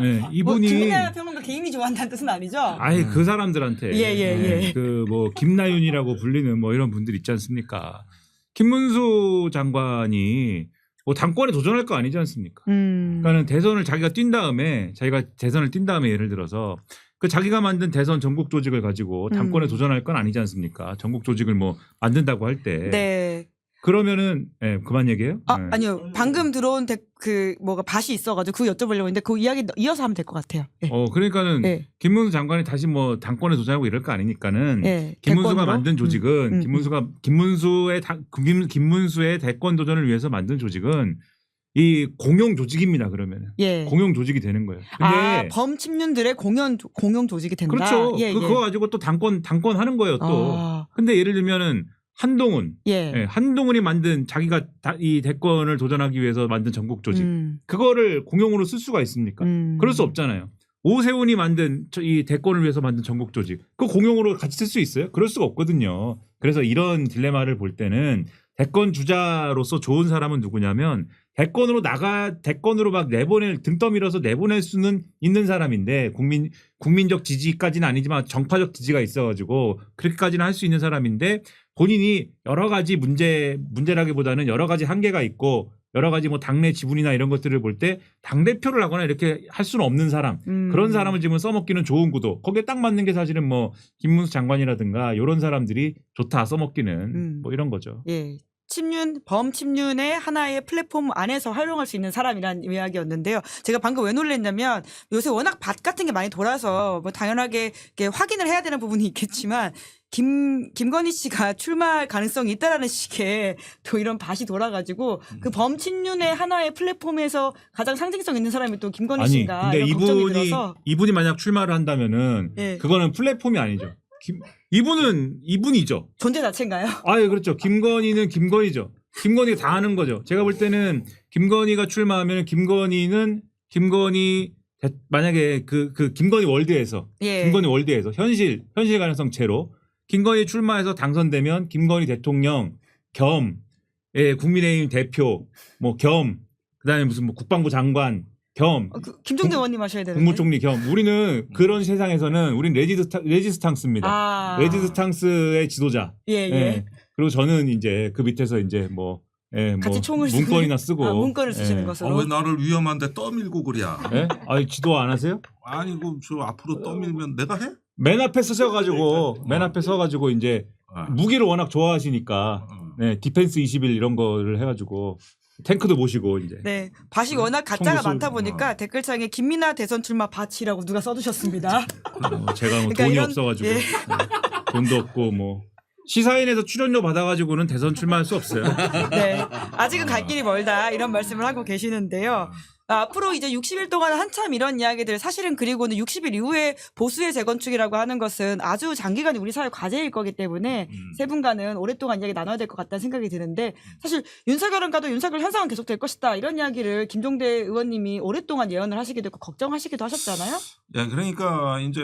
네, 뭐 이분이 김민아 평론가 개인이 좋아한다는 뜻은 아니죠? 아예 그 사람들한테 예. 그 뭐 김나윤이라고 불리는 뭐 이런 분들 있지 않습니까? 김문수 장관이 뭐 당권에 도전할 거 아니지 않습니까? 그러니까는 대선을 자기가 뛴 다음에 예를 들어서 그 자기가 만든 대선 전국 조직을 가지고 당권에 도전할 건 아니지 않습니까? 전국 조직을 뭐 만든다고 할 때 네. 그러면은 그만 얘기해요? 네. 아니요. 방금 들어온 그 뭐가 밭이 있어가지고 그거 여쭤보려고 했는데 그 이야기 이어서 하면 될 것 같아요. 예. 그러니까는 예. 김문수 장관이 다시 뭐 당권에 도전하고 이럴 거 아니니까는 예. 김문수가 대권으로? 만든 조직은 김문수의 대권 도전을 위해서 만든 조직은 이 공용 조직입니다. 그러면은 예. 공용 조직이 되는 거예요. 근데 범침륜들의 공용 조직이 된다. 그렇죠. 예, 그거 가지고 또 당권 하는 거예요. 또. 아. 근데 예를 들면은 한동훈, 예. 한동훈이 만든 자기가 이 대권을 도전하기 위해서 만든 전국 조직, 그거를 공용으로 쓸 수가 있습니까? 그럴 수 없잖아요. 오세훈이 만든 이 대권을 위해서 만든 전국 조직, 그거 공용으로 같이 쓸 수 있어요? 그럴 수가 없거든요. 그래서 이런 딜레마를 볼 때는 대권 주자로서 좋은 사람은 누구냐면 대권으로 막 등 떠밀어서 내보낼 수는 있는 사람인데 국민적 지지까지는 아니지만 정파적 지지가 있어가지고 그렇게까지는 할 수 있는 사람인데 본인이 여러 가지 문제라기보다는 여러 가지 한계가 있고 여러 가지 뭐 당내 지분이나 이런 것들을 볼 때 당대표를 하거나 이렇게 할 수는 없는 사람 그런 사람을 지금 써먹기는 좋은 구도 거기에 딱 맞는 게 사실은 뭐 김문수 장관이라든가 이런 사람들이 좋다 써먹기는 뭐 이런 거죠. 예. 범침륜의 하나의 플랫폼 안에서 활용할 수 있는 사람이라는 이야기였는데요. 제가 방금 왜 놀랐냐면 요새 워낙 밭 같은 게 많이 돌아서 뭐 당연하게 이렇게 확인을 해야 되는 부분이 있겠지만 김건희 씨가 출마할 가능성이 있다라는 식의 또 이런 밭이 돌아가지고 그 범침륜의 하나의 플랫폼에서 가장 상징성 있는 사람이 또 김건희 아니 씨인가 근데 이런 걱정이 들어서 이분이 만약 출마를 한다면은 예. 그거는 플랫폼이 아니죠. 이분이죠. 존재 자체인가요? 아, 예, 그렇죠. 김건희는 김건희죠. 김건희가 다 하는 거죠. 제가 볼 때는 김건희가 출마하면 만약에 그 김건희 월드에서 예. 김건희 월드에서 현실 가능성 제로 김건희 출마해서 당선되면 김건희 대통령 겸 국민의힘 대표 겸 그다음에 무슨 뭐 국방부 장관 겸 김종대 의원님 하셔야 되는데. 국무총리 겸 우리는 그런 세상에서는 우린 레지스탕스입니다. 레지스탕스의 지도자. 예. 그리고 저는 이제 그 밑에서 이제 같이 총을 문건이나 쓰고 문건을 쓰시는 것으로. 왜 나를 위험한데 떠밀고 그래? 예? 아니 지도 안 하세요? 아니 저 앞으로 떠밀면 내가 해? 맨 앞에 서가지고 이제 무기를 워낙 좋아하시니까 디펜스 21 이런 거를 해가지고 탱크도 모시고 이제. 네, 밭이 워낙 가짜가 총도 많다 보니까 댓글창에 김민아 대선 출마 밭이라고 누가 써두셨습니다. 제가 그러니까 돈이 이런- 없어가지고 예. 돈도 없고 시사인에서 출연료 받아가지고는 대선 출마할 수 없어요. 네, 아직은 갈 길이 멀다 이런 말씀을 하고 계시는데요. 앞으로 이제 60일 동안 한참 이런 이야기들 사실은 그리고는 60일 이후에 보수의 재건축이라고 하는 것은 아주 장기간의 우리 사회 과제일 거기 때문에 세 분과는 오랫동안 이야기 나눠야 될 것 같다는 생각이 드는데 사실 윤석열은 가도 윤석열 현상은 계속될 것이다 이런 이야기를 김종대 의원님이 오랫동안 예언을 하시기도 했고 걱정하시기도 하셨잖아요. 예, 그러니까 이제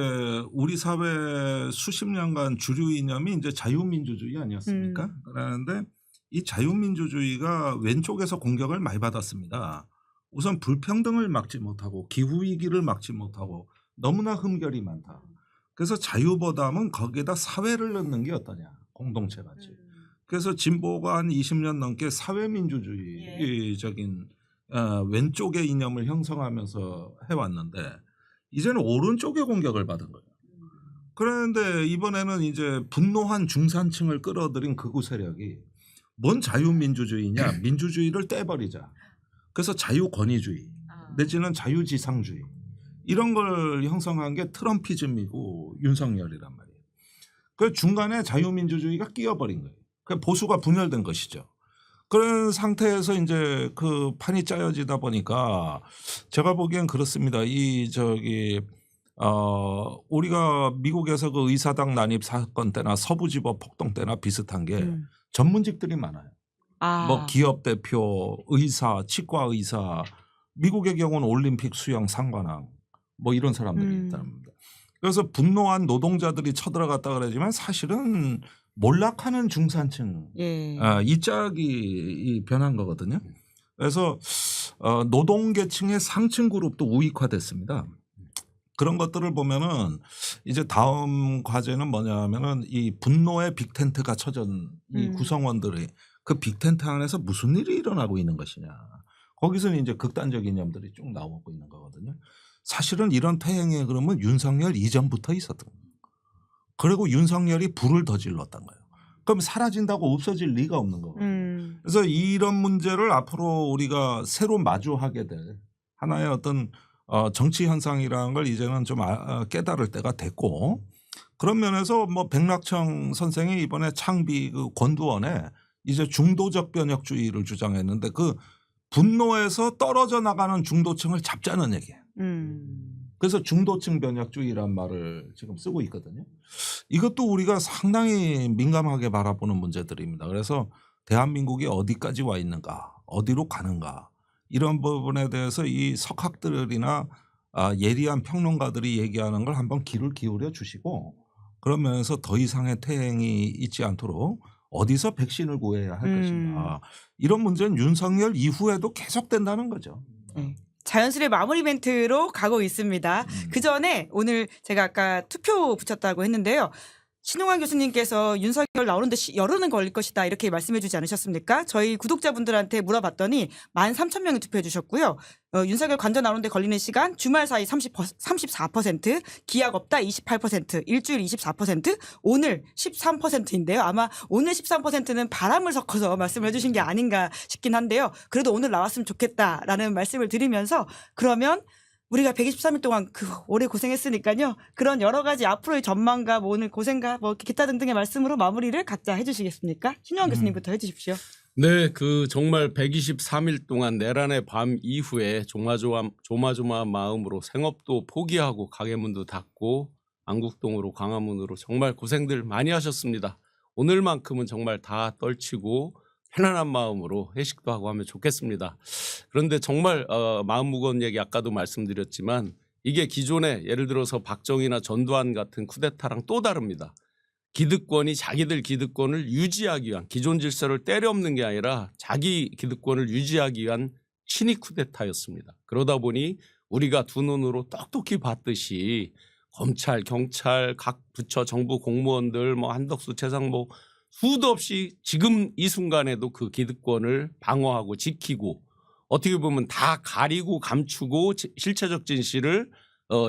우리 사회 수십 년간 주류 이념이 이제 자유민주주의 아니었습니까? 그러는데 이 자유민주주의가 왼쪽에서 공격을 많이 받았습니다. 우선 불평등을 막지 못하고 기후위기를 막지 못하고 너무나 흠결이 많다. 그래서 자유보다는 거기에다 사회를 넣는 게 어떠냐. 공동체같이. 그래서 진보가 한 20년 넘게 사회민주주의적인 왼쪽의 이념을 형성하면서 해왔는데 이제는 오른쪽의 공격을 받은 거예요. 그런데 이번에는 이제 분노한 중산층을 끌어들인 극우 세력이 뭔 자유민주주의냐. 민주주의를 떼버리자. 그래서 자유권위주의 내지는 자유지상주의 이런 걸 형성한 게 트럼피즘이고 윤석열이란 말이에요. 그 중간에 자유민주주의가 끼어버린 거예요. 그 보수가 분열된 것이죠. 그런 상태에서 이제 그 판이 짜여지다 보니까 제가 보기엔 그렇습니다. 우리가 미국에서 그 의사당 난입 사건 때나 서부지법 폭동 때나 비슷한 게 전문직들이 많아요. 기업 대표, 의사, 치과 의사, 미국의 경우는 올림픽 수영 상관왕 이런 사람들이 있답니다. 그래서 분노한 노동자들이 쳐들어갔다 그러지만 사실은 몰락하는 중산층 이 짝이 변한 거거든요. 그래서 노동계층의 상층 그룹도 우익화됐습니다. 그런 것들을 보면은 이제 다음 과제는 뭐냐면은 이 분노의 빅텐트가 쳐진 이 구성원들이 그 빅텐트 안에서 무슨 일이 일어나고 있는 것이냐. 거기서는 이제 극단적 이념들이 쭉 나오고 있는 거거든요. 사실은 이런 퇴행의 그러면 윤석열 이전부터 있었던 거예요. 그리고 윤석열이 불을 더 질렀던 거예요. 그럼 사라진다고 없어질 리가 없는 거거든요. 그래서 이런 문제를 앞으로 우리가 새로 마주하게 될 하나의 어떤 정치 현상이라는 걸 이제는 좀 깨달을 때가 됐고 그런 면에서 백낙청 선생이 이번에 창비 그 권두원에 이제 중도적 변혁주의를 주장했는데 그 분노에서 떨어져 나가는 중도층을 잡자는 얘기예요. 그래서 중도층 변혁주의란 말을 지금 쓰고 있거든요. 이것도 우리가 상당히 민감하게 바라보는 문제들입니다. 그래서 대한민국이 어디까지 와 있는가, 어디로 가는가 이런 부분에 대해서 이 석학들이나 예리한 평론가들이 얘기하는 걸 한번 귀를 기울여 주시고 그러면서 더 이상의 퇴행이 있지 않도록 어디서 백신을 구해야 할 것인가. 이런 문제는 윤석열 이후에도 계속된다는 거죠. 자연스레 마무리 멘트로 가고 있습니다. 그 전에 오늘 제가 아까 투표 붙였다고 했는데요. 신용환 교수님께서 윤석열 나오는데 열흘은 걸릴 것이다 이렇게 말씀해주지 않으셨습니까? 저희 구독자분들한테 물어봤더니 13,000명이 투표해 주셨고요. 윤석열 관전 나오는데 걸리는 시간 주말 사이 34%, 기약 없다 28%, 일주일 24%, 오늘 13%인데요. 아마 오늘 13%는 바람을 섞어서 말씀을 해주신 게 아닌가 싶긴 한데요. 그래도 오늘 나왔으면 좋겠다라는 말씀을 드리면서 그러면 우리가 123일 동안 오래 고생했으니까요. 그런 여러 가지 앞으로의 전망과 뭐 오늘 고생과 뭐 기타 등등의 말씀으로 마무리를 각자 해주시겠습니까? 신용환 교수님부터 해주십시오. 네, 정말 123일 동안 내란의 밤 이후에 조마조마한 마음으로 생업도 포기하고 가게문도 닫고 안국동으로 광화문으로 정말 고생들 많이 하셨습니다. 오늘만큼은 정말 다 떨치고 편안한 마음으로 회식도 하고 하면 좋겠습니다. 그런데 정말 마음 무거운 얘기 아까도 말씀드렸지만 이게 기존에 예를 들어서 박정희나 전두환 같은 쿠데타랑 또 다릅니다. 기득권이 자기들 기득권을 유지하기 위한 기존 질서를 때려엎는 게 아니라 자기 기득권을 유지하기 위한 친위 쿠데타였습니다. 그러다 보니 우리가 두 눈으로 똑똑히 봤듯이 검찰, 경찰, 각 부처 정부 공무원들 뭐 한덕수, 최상목 수도 없이 지금 이 순간에도 그 기득권을 방어하고 지키고 어떻게 보면 다 가리고 감추고 실체적 진실을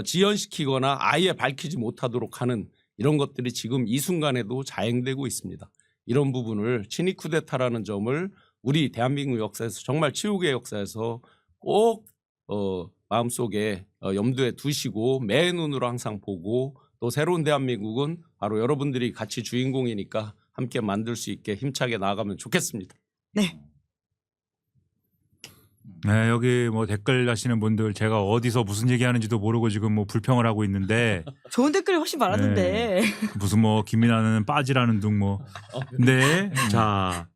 지연시키거나 아예 밝히지 못하도록 하는 이런 것들이 지금 이 순간에도 자행되고 있습니다. 이런 부분을 친위 쿠데타라는 점을 우리 대한민국 역사에서 정말 치욕의 역사에서 꼭 마음속에 염두에 두시고 매 눈으로 항상 보고 또 새로운 대한민국은 바로 여러분들이 같이 주인공이니까 함께 만들 수 있게 힘차게 나아가면 좋겠습니다. 네. 네, 여기 뭐 댓글 다시는 분들 제가 어디서 무슨 얘기하는지도 모르고 지금 뭐 불평을 하고 있는데 좋은 댓글이 훨씬 많았는데. 무슨 뭐 김민아는 빠지라는 둥 뭐. 네. 자,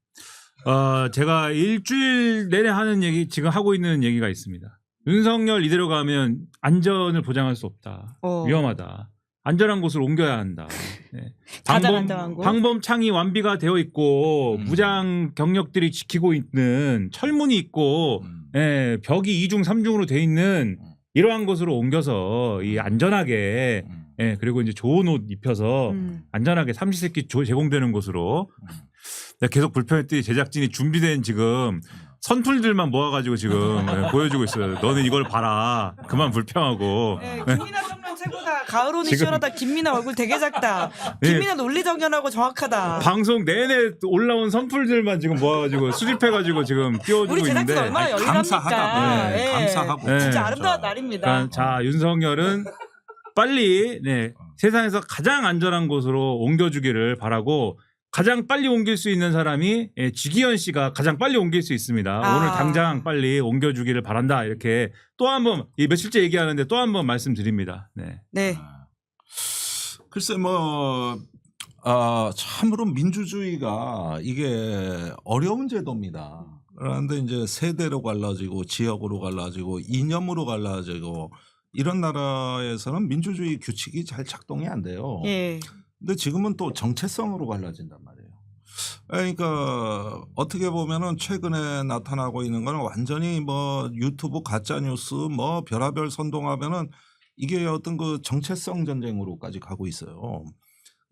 제가 일주일 내내 하는 얘기 지금 하고 있는 얘기가 있습니다. 윤석열 이대로 가면 안전을 보장할 수 없다. 위험하다. 안전한 곳으로 옮겨야 한다. 네. 가장 안전한 곳. 방범창이 완비가 되어 있고 무장 경력들이 지키고 있는 철문이 있고 예, 벽이 2중 3중으로 돼 있는 이러한 곳으로 옮겨서 이 안전하게 예, 그리고 이제 좋은 옷 입혀서 안전하게 삼시세끼 제공되는 곳으로 계속 불편했더니 제작진이 준비된 지금 선풀들만 모아가지고 지금 보여주고 있어요. 너는 이걸 봐라. 그만 불평하고. 네, 김민아 평론 최고다. 가을 오니 지금- 시원하다. 김민아 얼굴 되게 작다. 김민아 논리정연하고 정확하다. 방송 내내 올라온 선풀들만 지금 모아가지고 수집해가지고 지금 띄워주고 우리 있는데. 제작진 얼마나 열일합니까? 감사하다. 네, 예. 감사하고. 네. 진짜 아름다운 날입니다. 그러니까 자 윤석열은 빨리 세상에서 가장 안전한 곳으로 옮겨주기를 바라고 가장 빨리 옮길 수 있는 사람이 지기현 씨가 가장 빨리 옮길 수 있습니다. 오늘 당장 빨리 옮겨주기를 바란다. 이렇게 또 한 번 이 며칠째 얘기하는데 또 한 번 말씀드립니다. 네. 네. 글쎄 참으로 민주주의가 이게 어려운 제도입니다. 그런데 이제 세대로 갈라지고 지역으로 갈라지고 이념으로 갈라지고 이런 나라에서는 민주주의 규칙이 잘 작동이 안 돼요. 예. 근데 지금은 또 정체성으로 갈라진단 말이에요. 그러니까 어떻게 보면은 최근에 나타나고 있는 거는 완전히 뭐 유튜브 가짜 뉴스 뭐 별하별 선동하면은 이게 어떤 그 정체성 전쟁으로까지 가고 있어요.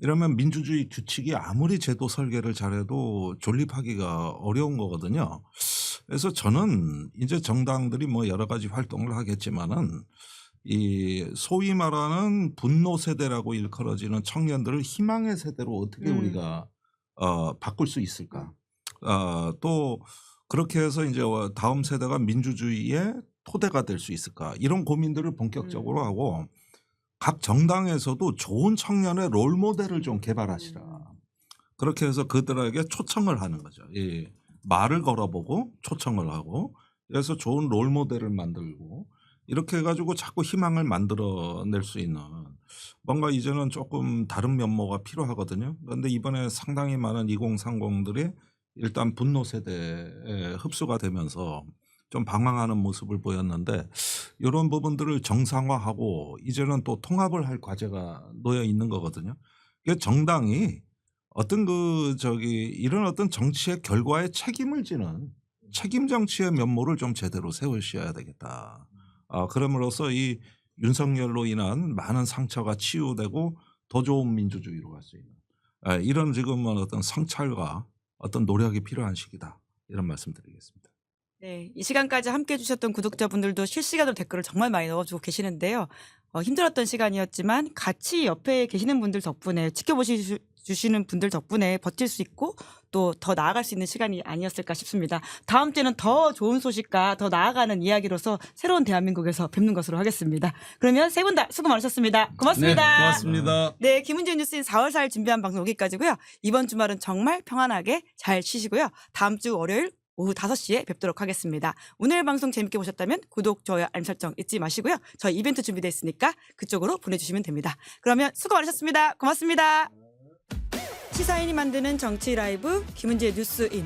이러면 민주주의 규칙이 아무리 제도 설계를 잘해도 존립하기가 어려운 거거든요. 그래서 저는 이제 정당들이 뭐 여러 가지 활동을 하겠지만은 이 소위 말하는 분노 세대라고 일컬어지는 청년들을 희망의 세대로 어떻게 우리가 바꿀 수 있을까? 또 그렇게 해서 이제 다음 세대가 민주주의의 토대가 될 수 있을까? 이런 고민들을 본격적으로 하고 각 정당에서도 좋은 청년의 롤 모델을 좀 개발하시라. 그렇게 해서 그들에게 초청을 하는 거죠. 예. 말을 걸어보고 초청을 하고 그래서 좋은 롤 모델을 만들고 이렇게 해가지고 자꾸 희망을 만들어낼 수 있는 뭔가 이제는 조금 다른 면모가 필요하거든요. 그런데 이번에 상당히 많은 2030들이 일단 분노 세대에 흡수가 되면서 좀 방황하는 모습을 보였는데 이런 부분들을 정상화하고 이제는 또 통합을 할 과제가 놓여 있는 거거든요. 그러니까 정당이 어떤 이런 어떤 정치의 결과에 책임을 지는 책임 정치의 면모를 좀 제대로 세우셔야 되겠다. 그럼으로써 이 윤석열로 인한 많은 상처가 치유되고 더 좋은 민주주의로 갈 수 있는 이런 지금은 어떤 성찰과 어떤 노력이 필요한 시기다. 이런 말씀드리겠습니다. 네, 이 시간까지 함께 해주셨던 구독자분들도 실시간으로 댓글을 정말 많이 넣어주고 계시는데요. 힘들었던 시간이었지만 같이 옆에 계시는 분들 덕분에 지켜보시는 분들 덕분에 버틸 수 있고 또 더 나아갈 수 있는 시간이 아니었을까 싶습니다. 다음 주에는 더 좋은 소식과 더 나아가는 이야기로서 새로운 대한민국에서 뵙는 것으로 하겠습니다. 그러면 세 분 다 수고 많으셨습니다. 고맙습니다. 네, 고맙습니다. 네, 김은지의 뉴스인 4월 4일 준비한 방송 여기까지고요. 이번 주말은 정말 평안하게 잘 쉬시고요. 다음 주 월요일 오후 5시에 뵙도록 하겠습니다. 오늘 방송 재밌게 보셨다면 구독, 좋아요, 알림 설정 잊지 마시고요. 저희 이벤트 준비되어 있으니까 그쪽으로 보내주시면 됩니다. 그러면 수고 많으셨습니다. 고맙습니다. 시사인이 만드는 정치 라이브 김은지의 뉴스인